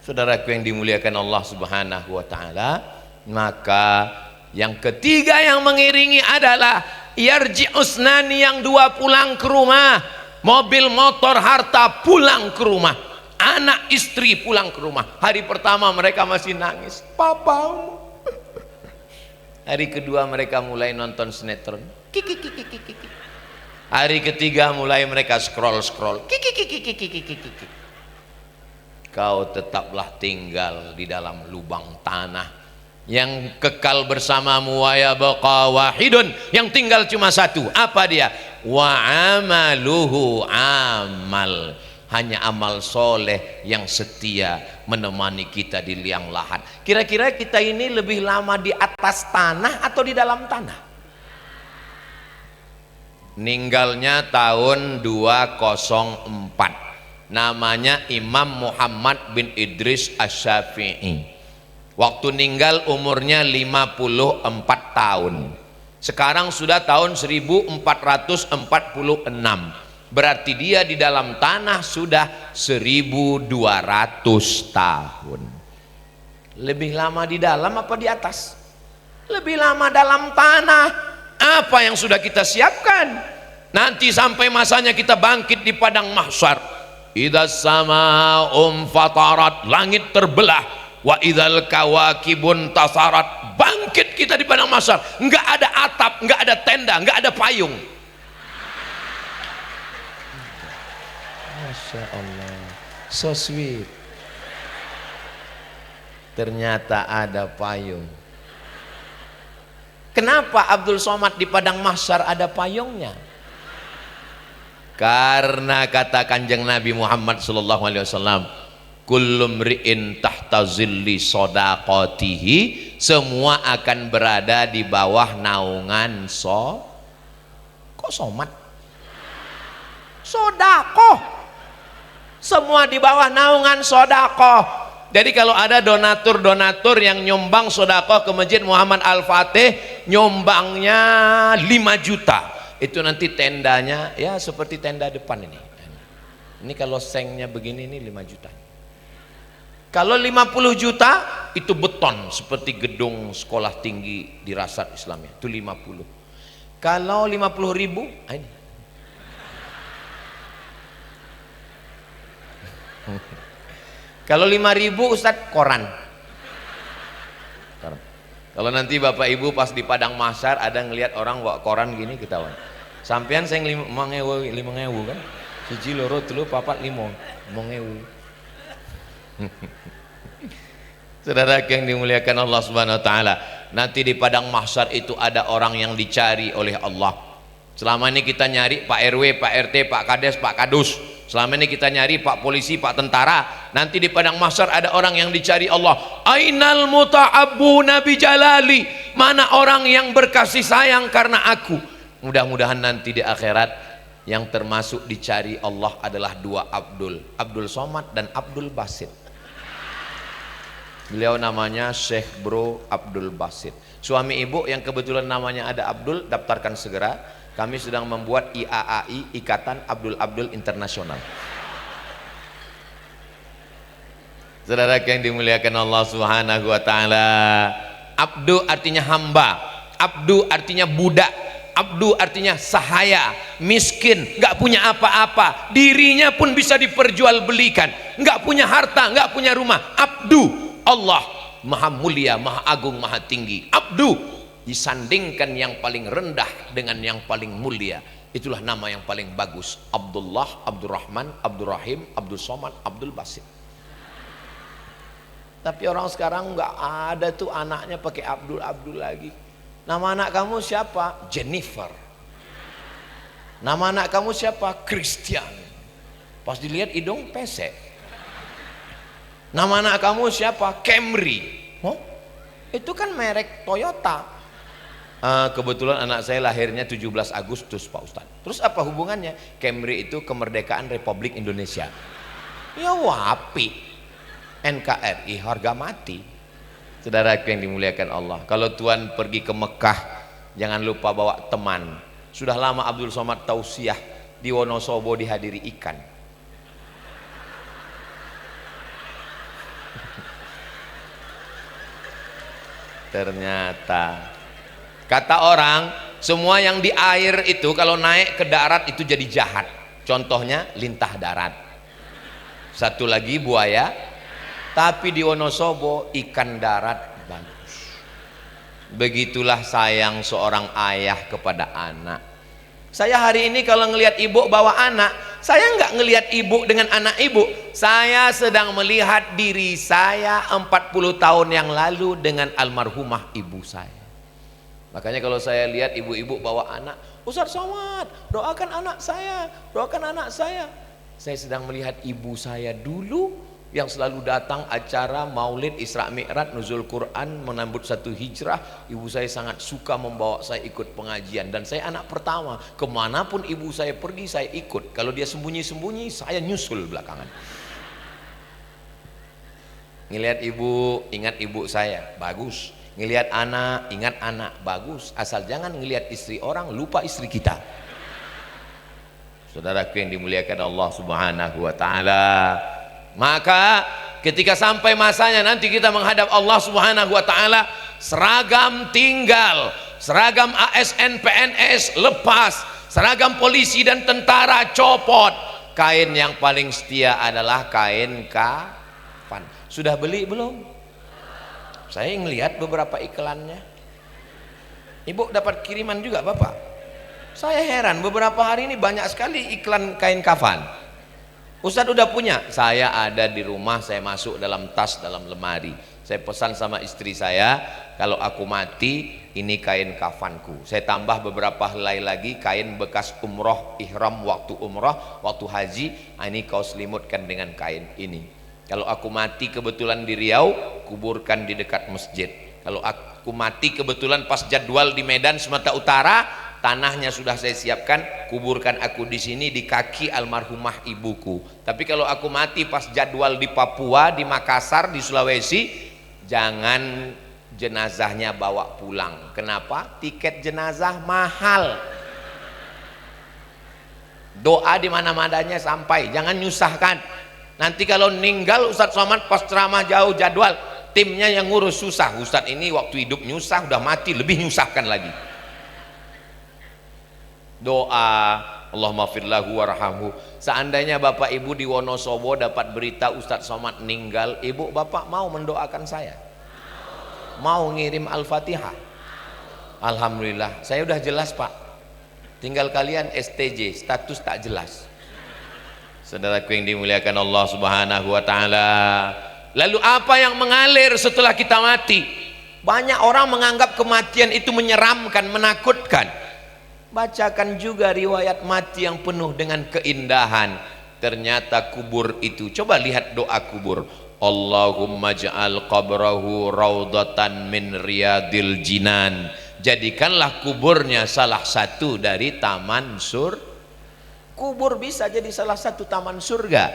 [SPEAKER 1] Saudaraku yang dimuliakan Allah Subhanahu wa taala, maka yang ketiga yang mengiringi adalah yarji'usnani, yang 2 pulang ke rumah, mobil, motor, harta pulang ke rumah, anak istri pulang ke rumah. Hari pertama mereka masih nangis, papamu. Hari kedua mereka mulai nonton sinetron, kiki. Hari ketiga mulai mereka scroll, kiki. Kau tetaplah tinggal di dalam lubang tanah, yang kekal bersamamu, wa yabqa wahidun, yang tinggal cuma satu. Apa dia? Wa amaluhu amal, hanya amal soleh yang setia menemani kita di liang lahat. Kira-kira kita ini lebih lama di atas tanah atau di dalam tanah? Ninggalnya tahun 204, namanya Imam Muhammad bin Idris Asy-Syafi'i. Waktu meninggal umurnya 54 tahun. Sekarang sudah tahun 1446. Berarti dia di dalam tanah sudah 1200 tahun. Lebih lama di dalam apa di atas? Lebih lama dalam tanah. Apa yang sudah kita siapkan? Nanti sampai masanya kita bangkit di padang mahsyar. Idza samaa'um fatarat, langit terbelah. Wa idzal kawakibun tasarat, bangkit kita di padang mahsyar. Enggak ada atap, enggak ada tenda, enggak ada payung. Masya Allah, so sweet. Ternyata ada payung. Kenapa Abdul Somad di padang mahsyar ada payungnya? Karena kata Kanjeng Nabi Muhammad sallallahu alaihi wasallam, kullu mri'in tahta zilli shadaqatihi, semua akan berada di bawah naungan kok somat? Sodakoh. Semua di bawah naungan sodakoh. Jadi kalau ada donatur-donatur yang nyumbang sodakoh ke Masjid Muhammad Al-Fatih, nyumbangnya 5 juta, itu nanti tendanya ya seperti tenda depan ini. Ini kalau sengnya begini, ini 5 juta. Kalau 50 juta itu beton seperti gedung sekolah tinggi di Rasad Islamia, itu 50. Kalau 50 ribu, ini. Kalau 5 ribu Ustadz, koran. Kalau nanti Bapak Ibu pas di padang mahsyar ada ngelihat orang bawa koran gini, ketahuan. Sampean saya 5.000 kan? Siji loro telu papat 5.000. Saudara yang dimuliakan Allah Subhanahu wa taala, nanti di padang mahsyar itu ada orang yang dicari oleh Allah. Selama ini kita nyari Pak RW, Pak RT, Pak Kades, Pak Kadus. Selama ini kita nyari Pak Polisi, Pak Tentara. Nanti di padang mahsyar ada orang yang dicari Allah. Ainal muta'abbuna bi jalali, mana orang yang berkasih sayang karena aku. Mudah-mudahan nanti di akhirat yang termasuk dicari Allah adalah 2 Abdul, Abdul Somad dan Abdul Basit. Beliau namanya Syekh Bro Abdul Basit. Suami ibu yang kebetulan namanya ada Abdul, daftarkan segera. Kami sedang membuat IAAI, Ikatan Abdul Abdul Internasional. Saudara yang dimuliakan Allah Subhanahu wa taala, Abdu artinya hamba, Abdu artinya budak, Abdu artinya sahaya, miskin, nggak punya apa-apa, dirinya pun bisa diperjualbelikan, nggak punya harta, nggak punya rumah. Abdu Allah, maha mulia, maha agung, maha tinggi. Abdu disandingkan yang paling rendah dengan yang paling mulia. Itulah nama yang paling bagus. Abdullah, Abdurrahman, Abdurrahim, Abdul Somad, Abdul Basit. Tapi orang sekarang nggak ada tuh anaknya pakai Abdul Abdul lagi. Nama anak kamu siapa? Jennifer. Nama anak kamu siapa? Christian. Pas dilihat hidung pesek. Nama anak kamu siapa? Camry. Oh, itu kan merek Toyota. Kebetulan anak saya lahirnya 17 Agustus Pak Ustadz. Terus apa hubungannya? Camry itu kemerdekaan Republik Indonesia. Ya wapi, NKRI harga mati. Saudara yang dimuliakan Allah, kalau Tuhan pergi ke Mekah jangan lupa bawa teman. Sudah lama Abdul Somad tausiah di Wonosobo dihadiri ikan. Ternyata kata orang, semua yang di air itu kalau naik ke darat itu jadi jahat. Contohnya lintah darat. Satu lagi buaya. Tapi di Wonosobo ikan darat bagus. Begitulah sayang seorang ayah kepada anak. Saya hari ini kalau ngelihat ibu bawa anak, saya nggak ngelihat ibu dengan anak ibu, saya sedang melihat diri saya 40 tahun yang lalu dengan almarhumah ibu saya. Makanya kalau saya lihat ibu-ibu bawa anak, Ustaz Somad, doakan anak saya, doakan anak saya. Saya sedang melihat ibu saya dulu yang selalu datang acara Maulid, Isra Mi'raj, Nuzul Quran, menambut satu hijrah. Ibu saya sangat suka membawa saya ikut pengajian, dan saya anak pertama. Kemanapun ibu saya pergi, saya ikut. Kalau dia sembunyi-sembunyi, saya nyusul belakangan. Ngelihat ibu, ingat ibu saya, bagus. Ngelihat anak, ingat anak, bagus. Asal jangan ngelihat istri orang, lupa istri kita. Saudaraku yang dimuliakan Allah Subhanahu wa Ta'ala, maka ketika sampai masanya nanti kita menghadap Allah Subhanahu wa Ta'ala, seragam tinggal, seragam ASN PNS lepas, seragam polisi dan tentara copot. Kain yang paling setia adalah kain kafan. Sudah beli belum? Saya ngelihat beberapa iklannya. Ibu dapat kiriman juga Bapak? Saya heran, beberapa hari ini banyak sekali iklan kain kafan. Ustadz udah punya? Saya ada di rumah, saya masuk dalam tas, dalam lemari. Saya pesan sama istri saya, kalau aku mati ini kain kafanku. Saya tambah beberapa helai lagi, kain bekas umroh, ihram waktu umroh, waktu haji. Ini kau selimutkan dengan kain ini. Kalau aku mati kebetulan di Riau, kuburkan di dekat masjid. Kalau aku mati kebetulan pas jadwal di Medan Sumatera Utara, tanahnya sudah saya siapkan, kuburkan aku di sini di kaki almarhumah ibuku. Tapi kalau aku mati pas jadwal di Papua, di Makassar, di Sulawesi, jangan jenazahnya bawa pulang. Kenapa? Tiket jenazah mahal. Doa di mana-mananya sampai, jangan nyusahkan. Nanti kalau meninggal Ustadz Somad pas ceramah jauh jadwal, timnya yang ngurus susah. Ustadz ini waktu hidup nyusah, udah mati lebih nyusahkan lagi. Doa Allahumma firlahu warhamhu. Seandainya Bapak Ibu di Wonosobo dapat berita Ustadz Somad meninggal, Ibu Bapak mau mendoakan saya? Mau ngirim Al-Fatihah? Alhamdulillah, saya udah jelas Pak. Tinggal kalian STJ, status tak jelas. Saudaraku yang dimuliakan Allah Subhanahu wa Ta'ala, lalu apa yang mengalir setelah kita mati? Banyak orang menganggap kematian itu menyeramkan, menakutkan. Bacakan juga riwayat mati yang penuh dengan keindahan. Ternyata kubur itu, coba lihat doa kubur, Allahumma ja'al qabrahu raudatan min riyadil jinan. Jadikanlah kuburnya salah satu dari taman surga. Kubur bisa jadi salah satu taman surga.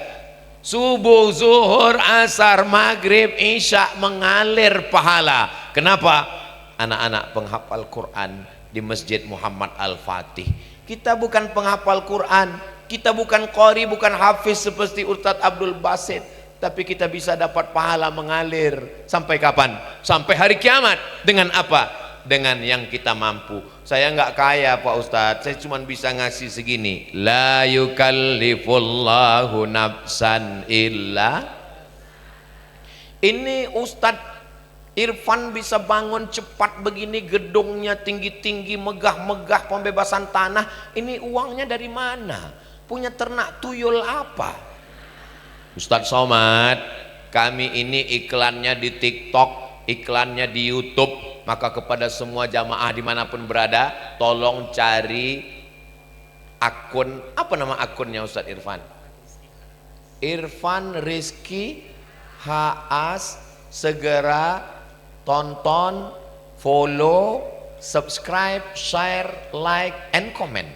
[SPEAKER 1] Subuh, zuhur, asar, maghrib, isya mengalir pahala. Kenapa? Anak-anak penghafal Quran di Masjid Muhammad Al-Fatih. Kita bukan penghafal Quran, kita bukan qori, bukan hafiz seperti Ustadz Abdul Basit, tapi kita bisa dapat pahala mengalir. Sampai kapan? Sampai hari kiamat. Dengan apa? Dengan yang kita mampu. Saya nggak kaya Pak Ustadz, saya cuma bisa ngasih segini. La yukallifullahu nafsan illa. Ini Ustadz Irfan bisa bangun cepat begini, gedungnya tinggi-tinggi, megah-megah, pembebasan tanah. Ini uangnya dari mana? Punya ternak tuyul apa? Ustadz Somad, kami ini iklannya di TikTok, iklannya di YouTube. Maka kepada semua jamaah dimanapun berada, tolong cari akun, apa nama akunnya Ustadz Irfan? Irfan Rizky Haas. Segera tonton, follow, subscribe, share, like, and comment.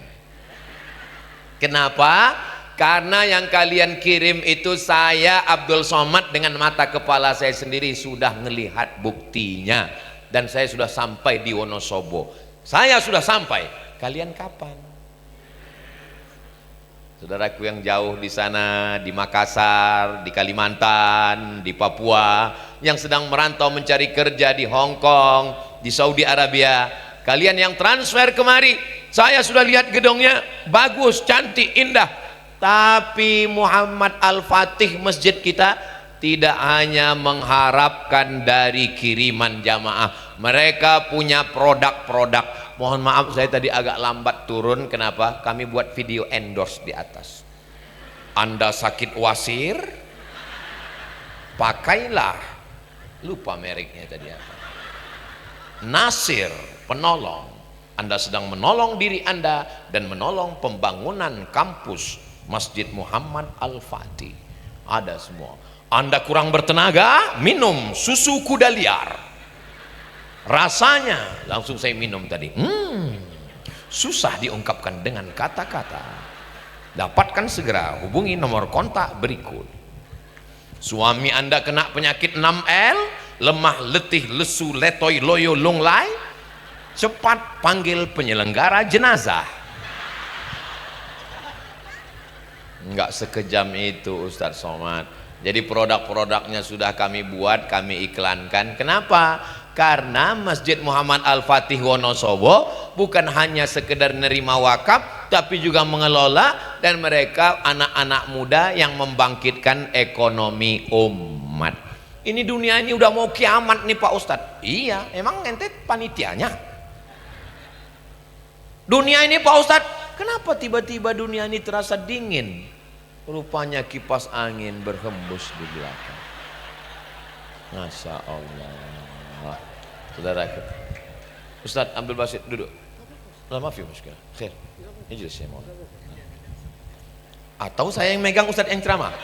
[SPEAKER 1] Kenapa? Karena yang kalian kirim itu saya Abdul Somad dengan mata kepala saya sendiri sudah melihat buktinya. Dan saya sudah sampai di Wonosobo. Saya sudah sampai. Kalian kapan? Saudaraku yang jauh di sana, di Makassar, di Kalimantan, di Papua, yang sedang merantau mencari kerja di Hong Kong, di Saudi Arabia, kalian yang transfer kemari, saya sudah lihat gedungnya, bagus, cantik, indah. Tapi Muhammad Al-Fatih masjid kita tidak hanya mengharapkan dari kiriman jamaah, mereka punya produk-produk. mohon maaf saya tadi agak lambat turun. Kenapa? Kami buat video endorse di atas. Anda sakit wasir, pakailah, lupa mereknya tadi apa, Nasir penolong. Anda sedang menolong diri Anda dan menolong pembangunan kampus Masjid Muhammad Al-Fatih. Ada semua. Anda kurang bertenaga, minum susu kuda liar. Rasanya langsung saya minum tadi. Susah diungkapkan dengan kata-kata. Dapatkan segera, hubungi nomor kontak berikut. Suami Anda kena penyakit 6L, lemah, letih, lesu, letoy, loyo, lunglai, cepat panggil penyelenggara jenazah. Enggak sekejam itu Ustadz Somad. Jadi produk-produknya sudah kami buat, kami iklankan. Kenapa? Karena Masjid Muhammad Al-Fatih Wonosobo bukan hanya sekedar nerima wakaf, tapi juga mengelola, dan mereka anak-anak muda yang membangkitkan ekonomi umat. Ini dunia ini udah mau kiamat nih Pak Ustadz. Iya, emang ente panitianya? Dunia ini Pak Ustadz, kenapa tiba-tiba dunia ini terasa dingin? Rupanya kipas angin berhembus di belakang. Masya Allah. Saudara, Ustadz Abdul Basit duduk. Maaf ya muskil. Khair. Ini jelas saya mau. Atau saya yang megang Ustadz yang ceramah?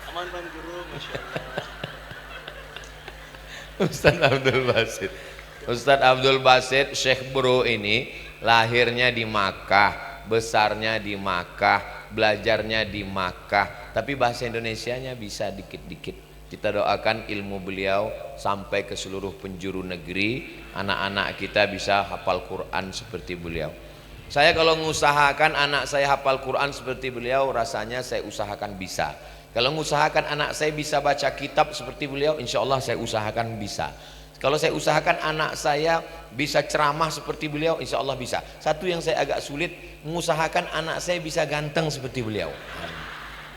[SPEAKER 1] Aman Pak Guru, Masya Allah. Ustadz Abdul Basit. Ustadz Abdul Basit Syekh Bro ini lahirnya di Makkah, besarnya di Makkah, belajarnya di Makkah, tapi bahasa Indonesianya bisa dikit-dikit. Kita doakan ilmu beliau sampai ke seluruh penjuru negeri, anak-anak kita bisa hafal Quran seperti beliau. Saya kalau mengusahakan anak saya hafal Quran seperti beliau, rasanya saya usahakan bisa. Kalau mengusahakan anak saya bisa baca kitab seperti beliau, insya Allah saya usahakan bisa. Kalau saya usahakan anak saya bisa ceramah seperti beliau, insya Allah bisa. Satu yang saya agak sulit, mengusahakan anak saya bisa ganteng seperti beliau.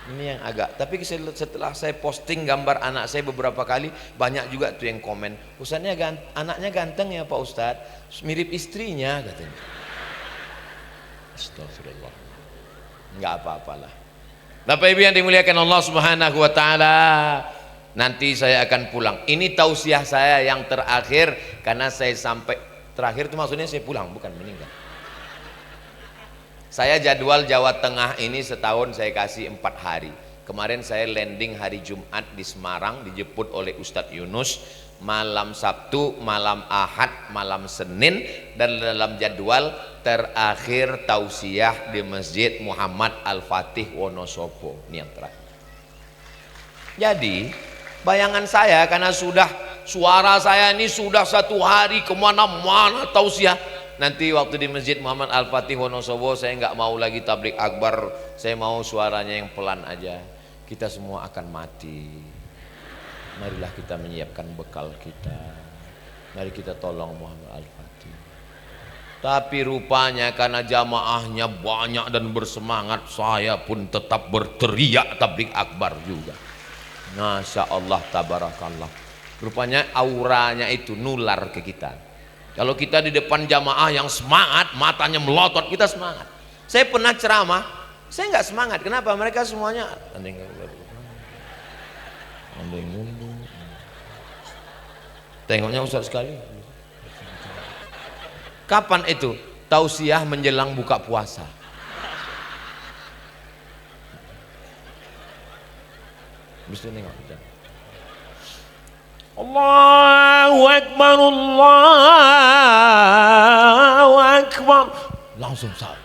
[SPEAKER 1] Ini yang agak, tapi setelah saya posting gambar anak saya beberapa kali, banyak juga tuh yang komen, Ustadznya anaknya ganteng ya Pak Ustadz, mirip istrinya katanya. Astagfirullah. Enggak apa-apalah. Bapak Ibu yang dimuliakan Allah Subhanahu wa taala, nanti saya akan pulang. Ini tausiah saya yang terakhir, karena saya sampai terakhir itu maksudnya saya pulang, bukan meninggal. Saya jadwal Jawa Tengah ini setahun saya kasih 4 hari. Kemarin saya landing hari Jumat di Semarang, dijemput oleh Ustadz Yunus, malam Sabtu, malam Ahad, malam Senin, dan dalam jadwal terakhir tausiah di Masjid Muhammad Al-Fatih Wonosobo. Ini yang terakhir. Jadi bayangan saya, karena sudah suara saya ini sudah 1 hari kemana-mana tausiah. Nanti waktu di Masjid Muhammad Al-Fatih Wonosobo saya nggak mau lagi tablik akbar, saya mau suaranya yang pelan aja. Kita semua akan mati. Marilah kita menyiapkan bekal kita. Mari kita tolong Muhammad Al-Fatih. Tapi rupanya karena jamaahnya banyak dan bersemangat, saya pun tetap berteriak tablik akbar juga. Masya Allah, tabarakallah. Rupanya auranya itu nular ke kita. Kalau kita di depan jamaah yang semangat, matanya melotot, kita semangat. Saya pernah ceramah, saya nggak semangat. Kenapa? Mereka semuanya tengoknya Ustaz sekali. Kapan itu? Tausiah menjelang buka puasa. Bisa nengok. Allahu Akbar, Allahu Akbar. Langsung sahur.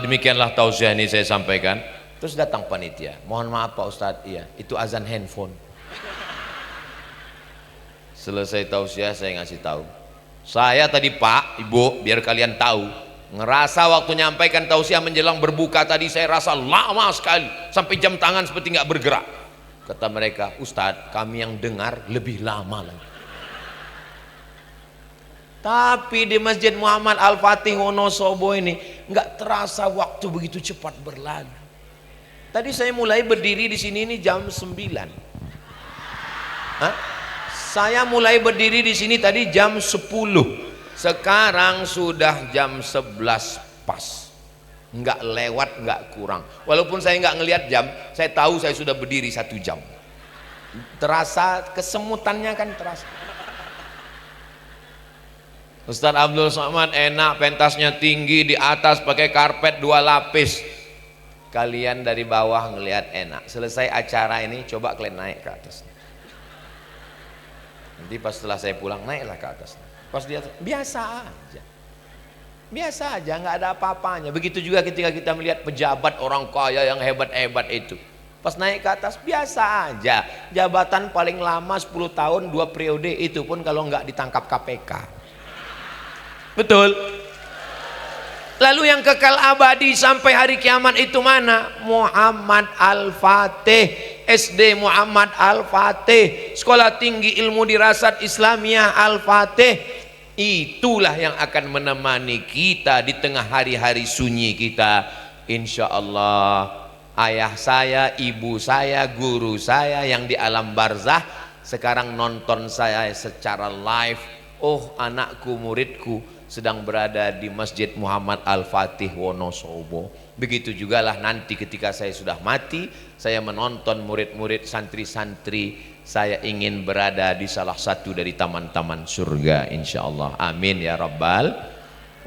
[SPEAKER 1] Demikianlah tausiah ini saya sampaikan. Terus datang panitia, mohon maaf Pak Ustadz, iya itu azan handphone. Selesai tausiah saya ngasih tahu, saya tadi Pak Ibu, biar kalian tahu, ngerasa waktu nyampaikan tausiah menjelang berbuka tadi saya rasa lama sekali, sampai jam tangan seperti nggak bergerak. Kata mereka, Ustadz kami yang dengar lebih lama lagi. Tapi di Masjid Muhammad Al-Fatih Wonosobo ini nggak terasa waktu begitu cepat berlalu. Tadi saya mulai berdiri di sini ini jam 9. Hah? Saya mulai berdiri di sini tadi jam 10. Sekarang sudah jam 11 pas. Enggak lewat, enggak kurang. Walaupun saya enggak ngelihat jam, saya tahu saya sudah berdiri 1 jam. Terasa kesemutannya kan terasa. Ustaz Abdul Somad enak, pentasnya tinggi, di atas pakai karpet 2 lapis. Kalian dari bawah ngelihat enak. Selesai acara ini coba kalian naik ke atas. Nanti pas setelah saya pulang naiklah ke atas. Pas di atas biasa aja. Biasa aja, nggak ada apa-apanya. Begitu juga ketika kita melihat pejabat orang kaya yang hebat-hebat itu. Pas naik ke atas biasa aja. Jabatan paling lama 10 tahun 2 periode, itu pun kalau nggak ditangkap KPK. Betul. Lalu yang kekal abadi sampai hari kiamat itu mana? Muhammad Al-Fatih, SD Muhammad Al-Fatih, Sekolah Tinggi Ilmu Dirasat Islamiyah Al-Fatih. Itulah yang akan menemani kita di tengah hari-hari sunyi kita. Insya Allah ayah saya, ibu saya, guru saya yang di alam barzah sekarang nonton saya secara live. Oh, anakku, muridku sedang berada di Masjid Muhammad Al-Fatih Wonosobo. Begitu jugalah nanti ketika saya sudah mati, saya menonton murid-murid, santri-santri, saya ingin berada di salah satu dari taman-taman surga insyaallah. Amin ya rabbal.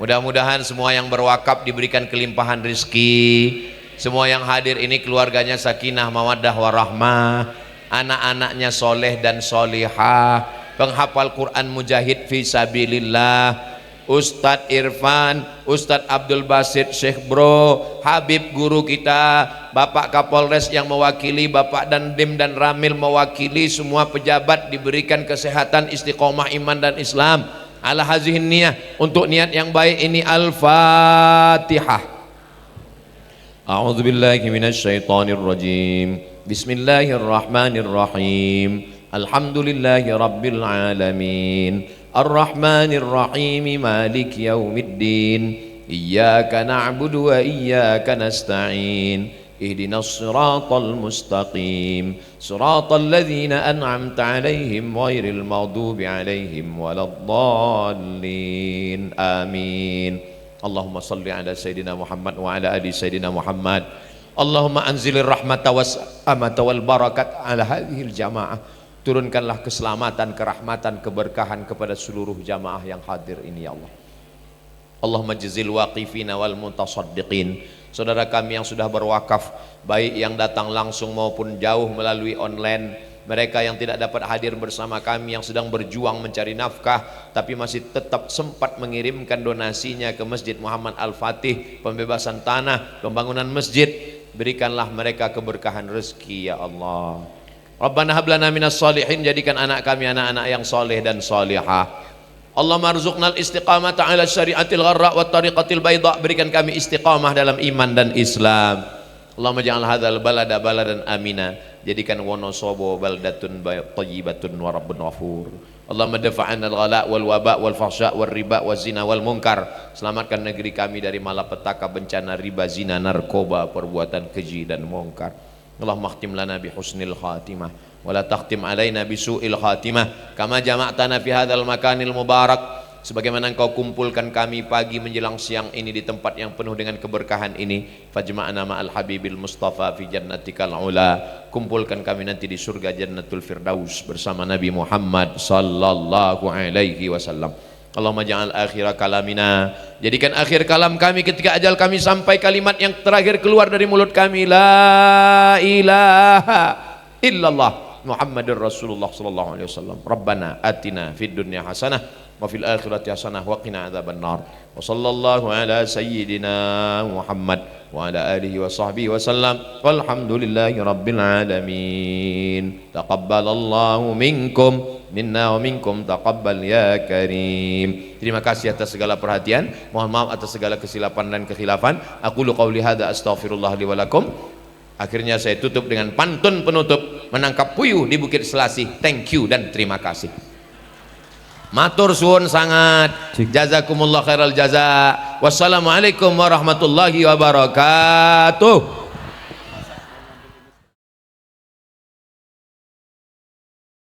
[SPEAKER 1] Mudah-mudahan semua yang berwakaf diberikan kelimpahan rezeki. Semua yang hadir ini keluarganya sakinah mawaddah warahmah, anak-anaknya soleh dan solihah, penghafal Quran mujahid fi sabilillah, Ustadz Irfan, Ustadz Abdul Basit, Syekh Bro, Habib guru kita, Bapak Kapolres yang mewakili, Bapak Dandim dan Ramil mewakili, semua pejabat diberikan kesehatan, istiqomah iman dan Islam. Ala hazihin niyah, untuk niat yang baik ini. Al-Fatihah. A'udzu billahi minasyaitonir rajim. Bismillahirrahmanirrahim. Alhamdulillahi rabbil alamin. Ar-Rahmanir Rahim, Malik Yaumiddin. Iyyaka na'budu wa iyyaka nasta'in. Ihdinas siratal mustaqim. Siratal ladzina an'amta 'alaihim ghairil maghdubi 'alaihim waladdallin. Amin. Allahumma shalli ala sayidina Muhammad wa ala ali sayidina Muhammad. Allahumma anzilir rahmata was amata wal barakat ala hadhil jamaah. Turunkanlah keselamatan, kerahmatan, keberkahan kepada seluruh jamaah yang hadir ini ya Allah. Allahumma jazil waqifina wal mutasaddiqin. Saudara kami yang sudah berwakaf, baik yang datang langsung maupun jauh melalui online, mereka yang tidak dapat hadir bersama kami yang sedang berjuang mencari nafkah tapi masih tetap sempat mengirimkan donasinya ke Masjid Muhammad Al-Fatih, pembebasan tanah, pembangunan masjid, berikanlah mereka keberkahan rezeki ya Allah. Rabbana hab lana minas shalihin, jadikan anak kami anak-anak yang soleh dan solihah. Allahumma arzuqnal istiqamata ala syariatil gharra wa tariqatil bayda, berikan kami istiqamah dalam iman dan Islam. Allahumma ja'al hadzal balada baladan amina, jadikan Wonosobo baldatun thayyibatun wa rabbun ghafur. Allahumma dafa'anal ghala wal waba wal fahsya wal riba waz zina wal munkar, selamatkan negeri kami dari malapetaka, bencana riba, zina, narkoba, perbuatan keji dan munkar. Allahumma khtim lana bi husnil khatimah wa la takhtim alaina bi su'il khatimah kama jama'tana fi hadzal makanil mubarak, sebagaimana engkau kumpulkan kami pagi menjelang siang ini di tempat yang penuh dengan keberkahan ini. Fajma'na ma'al habibil mustafa fi jannatikal ula, kumpulkan kami nanti di surga jannatul firdaus bersama Nabi Muhammad sallallahu alaihi wasallam. Allahumma ja'al akhira kalamina, jadikan akhir kalam kami ketika ajal kami sampai kalimat yang terakhir keluar dari mulut kami, la ilaha illallah Muhammadur Rasulullah sallallahu alaihi wasallam. Rabbana atina fid dunya hasanah wa fil akhirati hasanah wa qina adzabannar. Wa sallallahu ala sayyidina Muhammad wa ala alihi wa sahbihi wa sallam. Walhamdulillahi rabbil alamin. Taqabbalallahu minkum minna wa minkum taqabbal ya karim. Terima kasih atas segala perhatian, mohon maaf atas segala kesilapan dan kekhilafan. Aqulu qauli hadza astaghfirullah li wa lakum. Akhirnya saya tutup dengan pantun penutup, menangkap puyuh di Bukit Selasih. Thank you dan terima kasih. Matur suwun sangat. Jazakumullah khairal jaza. Wassalamualaikum warahmatullahi wabarakatuh.